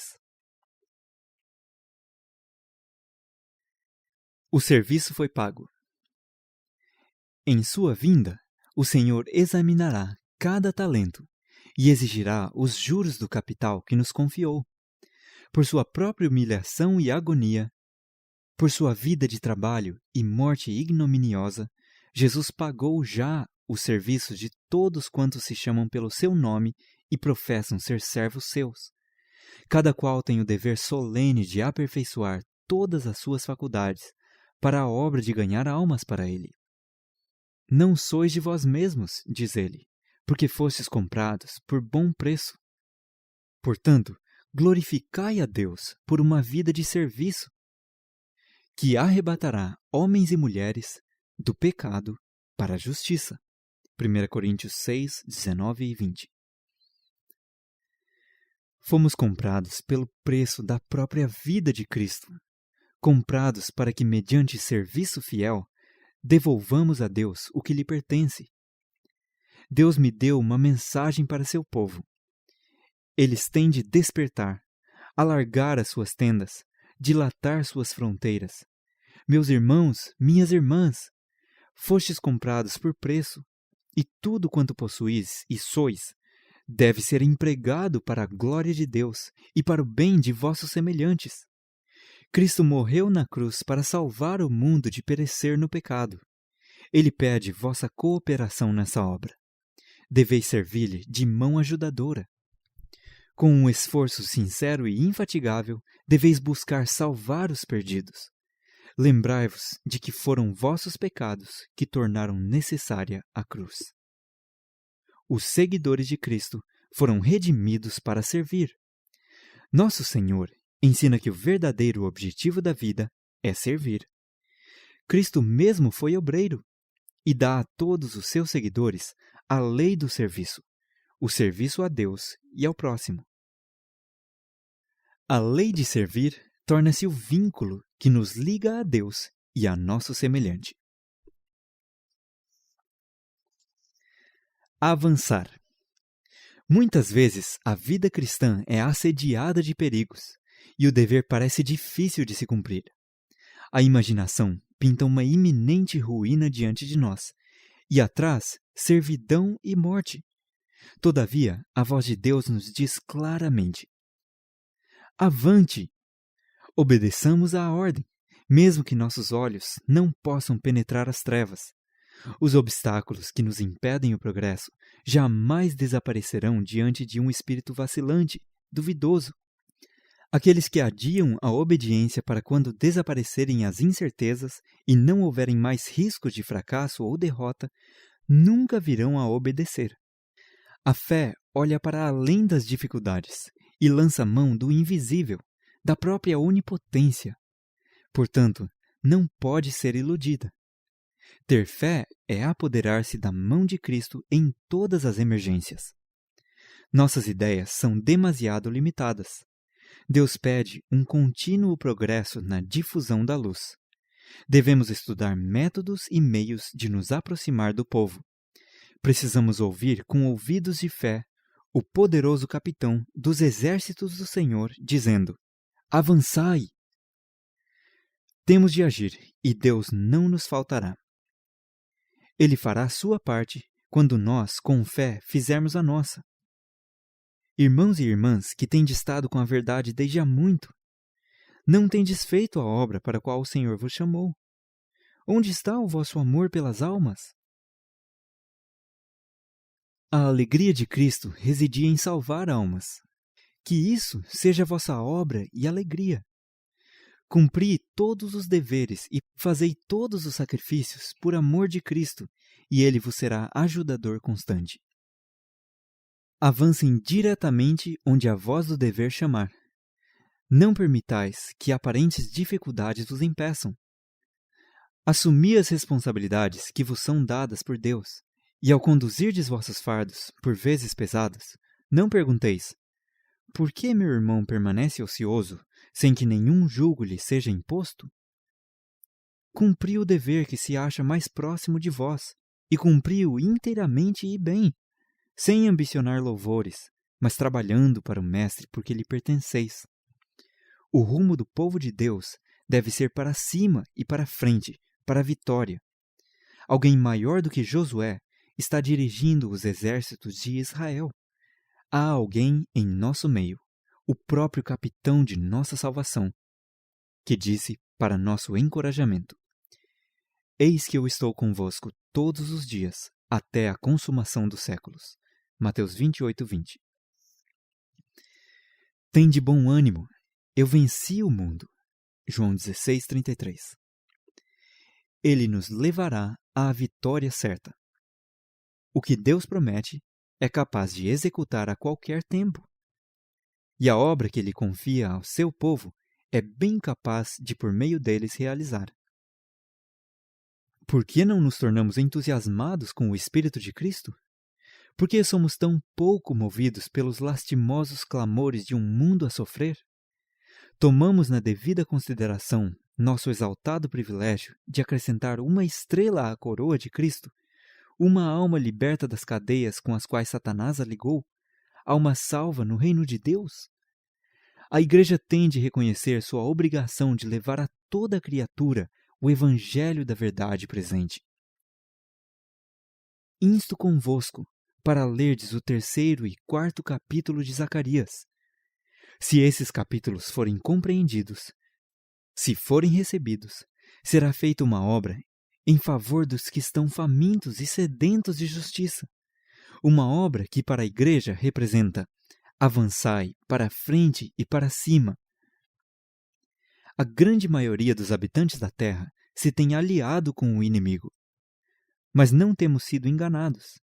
O serviço foi pago. Em sua vinda, o Senhor examinará cada talento e exigirá os juros do capital que nos confiou. Por sua própria humilhação e agonia, por sua vida de trabalho e morte ignominiosa, Jesus pagou já os serviços de todos quantos se chamam pelo seu nome e professam ser servos seus. Cada qual tem o dever solene de aperfeiçoar todas as suas faculdades para a obra de ganhar almas para ele. Não sois de vós mesmos, diz ele, porque fostes comprados por bom preço. Portanto, glorificai a Deus por uma vida de serviço, que arrebatará homens e mulheres do pecado para a justiça. 1 Coríntios 6, 19 e 20. Fomos comprados pelo preço da própria vida de Cristo, comprados para que, mediante serviço fiel, devolvamos a Deus o que lhe pertence. Deus me deu uma mensagem para seu povo. Eles têm de despertar, alargar as suas tendas, dilatar suas fronteiras. Meus irmãos, minhas irmãs, fostes comprados por preço, e tudo quanto possuís e sois deve ser empregado para a glória de Deus e para o bem de vossos semelhantes. Cristo morreu na cruz para salvar o mundo de perecer no pecado. Ele pede vossa cooperação nessa obra. Deveis servir-lhe de mão ajudadora. Com um esforço sincero e infatigável, deveis buscar salvar os perdidos. Lembrai-vos de que foram vossos pecados que tornaram necessária a cruz. Os seguidores de Cristo foram redimidos para servir. Nosso Senhor ensina que o verdadeiro objetivo da vida é servir. Cristo mesmo foi obreiro e dá a todos os seus seguidores a lei do serviço, o serviço a Deus e ao próximo. A lei de servir torna-se o vínculo que nos liga a Deus e a nosso semelhante. Avançar. Muitas vezes a vida cristã é assediada de perigos e o dever parece difícil de se cumprir. A imaginação pinta uma iminente ruína diante de nós e atrás servidão e morte. Todavia, a voz de Deus nos diz claramente: avante! Obedeçamos à ordem, mesmo que nossos olhos não possam penetrar as trevas. Os obstáculos que nos impedem o progresso jamais desaparecerão diante de um espírito vacilante, duvidoso. Aqueles que adiam a obediência para quando desaparecerem as incertezas e não houverem mais riscos de fracasso ou derrota, nunca virão a obedecer. A fé olha para além das dificuldades e lança mão do invisível, da própria onipotência. Portanto, não pode ser iludida. Ter fé é apoderar-se da mão de Cristo em todas as emergências. Nossas ideias são demasiado limitadas. Deus pede um contínuo progresso na difusão da luz. Devemos estudar métodos e meios de nos aproximar do povo. Precisamos ouvir com ouvidos de fé o poderoso capitão dos exércitos do Senhor dizendo: avançai! Temos de agir e Deus não nos faltará. Ele fará a sua parte quando nós, com fé, fizermos a nossa. Irmãos e irmãs que têm estado com a verdade desde há muito, não tendes feito a obra para a qual o Senhor vos chamou. Onde está o vosso amor pelas almas? A alegria de Cristo residia em salvar almas. Que isso seja a vossa obra e alegria. Cumpri todos os deveres e fazei todos os sacrifícios por amor de Cristo, e ele vos será ajudador constante. Avancem diretamente onde a voz do dever chamar. Não permitais que aparentes dificuldades vos impeçam. Assumi as responsabilidades que vos são dadas por Deus, e ao conduzirdes vossos fardos, por vezes pesados, não pergunteis: por que meu irmão permanece ocioso, sem que nenhum jugo lhe seja imposto? Cumpri o dever que se acha mais próximo de vós, e cumpri-o inteiramente e bem, sem ambicionar louvores, mas trabalhando para o Mestre porque lhe pertenceis. O rumo do povo de Deus deve ser para cima e para frente, para a vitória. Alguém maior do que Josué está dirigindo os exércitos de Israel. Há alguém em nosso meio, o próprio capitão de nossa salvação, que disse para nosso encorajamento: Eis que eu estou convosco todos os dias, até a consumação dos séculos. Mateus 28:20. Tende bom ânimo, eu venci o mundo. João 16:33. Ele nos levará à vitória certa. O que Deus promete é capaz de executar a qualquer tempo. E a obra que ele confia ao seu povo é bem capaz de, por meio deles, realizar. Por que não nos tornamos entusiasmados com o Espírito de Cristo? Por que somos tão pouco movidos pelos lastimosos clamores de um mundo a sofrer? Tomamos na devida consideração nosso exaltado privilégio de acrescentar uma estrela à coroa de Cristo, uma alma liberta das cadeias com as quais Satanás a ligou, alma salva no reino de Deus? A Igreja tem de reconhecer sua obrigação de levar a toda a criatura o Evangelho da verdade presente. Insto convosco para lerdes o 3º e 4º capítulo de Zacarias. Se esses capítulos forem compreendidos, se forem recebidos, será feita uma obra em favor dos que estão famintos e sedentos de justiça. Uma obra que para a Igreja representa: avançai para a frente e para cima. A grande maioria dos habitantes da Terra se tem aliado com o inimigo, mas não temos sido enganados.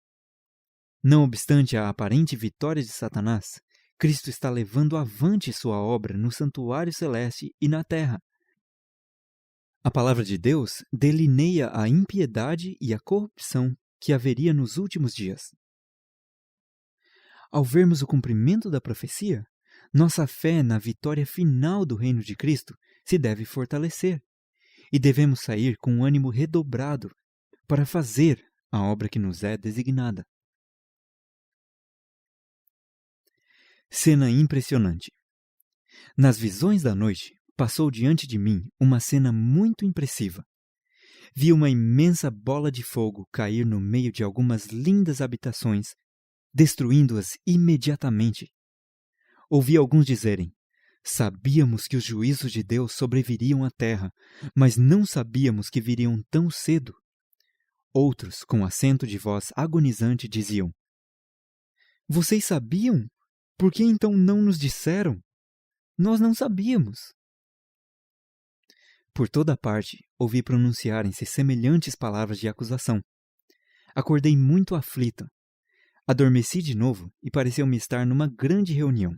Não obstante a aparente vitória de Satanás, Cristo está levando avante sua obra no santuário celeste e na terra. A palavra de Deus delineia a impiedade e a corrupção que haveria nos últimos dias. Ao vermos o cumprimento da profecia, nossa fé na vitória final do reino de Cristo se deve fortalecer, e devemos sair com um ânimo redobrado para fazer a obra que nos é designada. Cena impressionante. Nas visões da noite, passou diante de mim uma cena muito impressiva. Vi uma imensa bola de fogo cair no meio de algumas lindas habitações, destruindo-as imediatamente. Ouvi alguns dizerem: sabíamos que os juízos de Deus sobreviriam à terra, mas não sabíamos que viriam tão cedo. Outros, com acento de voz agonizante, diziam: vocês sabiam? Por que então não nos disseram? Nós não sabíamos. Por toda parte, ouvi pronunciarem-se semelhantes palavras de acusação. Acordei muito aflita. Adormeci de novo e pareceu-me estar numa grande reunião.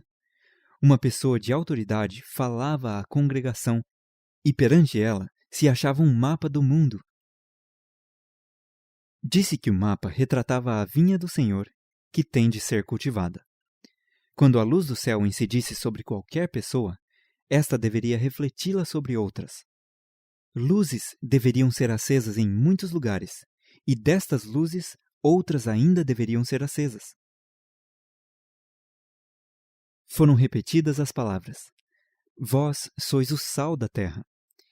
Uma pessoa de autoridade falava à congregação e perante ela se achava um mapa do mundo. Disse que o mapa retratava a vinha do Senhor, que tem de ser cultivada. Quando a luz do céu incidisse sobre qualquer pessoa, esta deveria refleti-la sobre outras. Luzes deveriam ser acesas em muitos lugares, e destas luzes, outras ainda deveriam ser acesas. Foram repetidas as palavras: vós sois o sal da terra,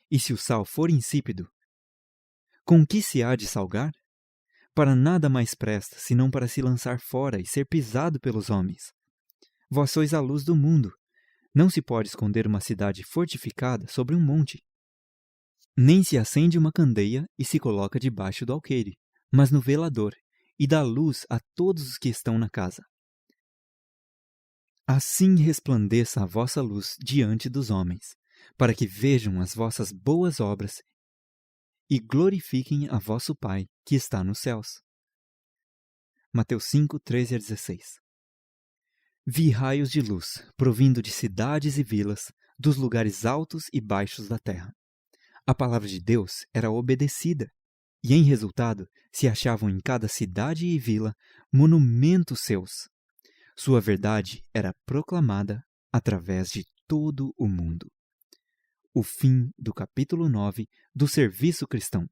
e se o sal for insípido, com que se há de salgar? Para nada mais presta, senão para se lançar fora e ser pisado pelos homens. Vós sois a luz do mundo. Não se pode esconder uma cidade fortificada sobre um monte. Nem se acende uma candeia e se coloca debaixo do alqueire, mas no velador, e dá luz a todos os que estão na casa. Assim resplandeça a vossa luz diante dos homens, para que vejam as vossas boas obras e glorifiquem a vosso Pai que está nos céus. Mateus 5, 13 a 16. Vi raios de luz, provindo de cidades e vilas, dos lugares altos e baixos da terra. A palavra de Deus era obedecida, e em resultado se achavam em cada cidade e vila monumentos seus. Sua verdade era proclamada através de todo o mundo. O fim do capítulo 9 do Serviço Cristão.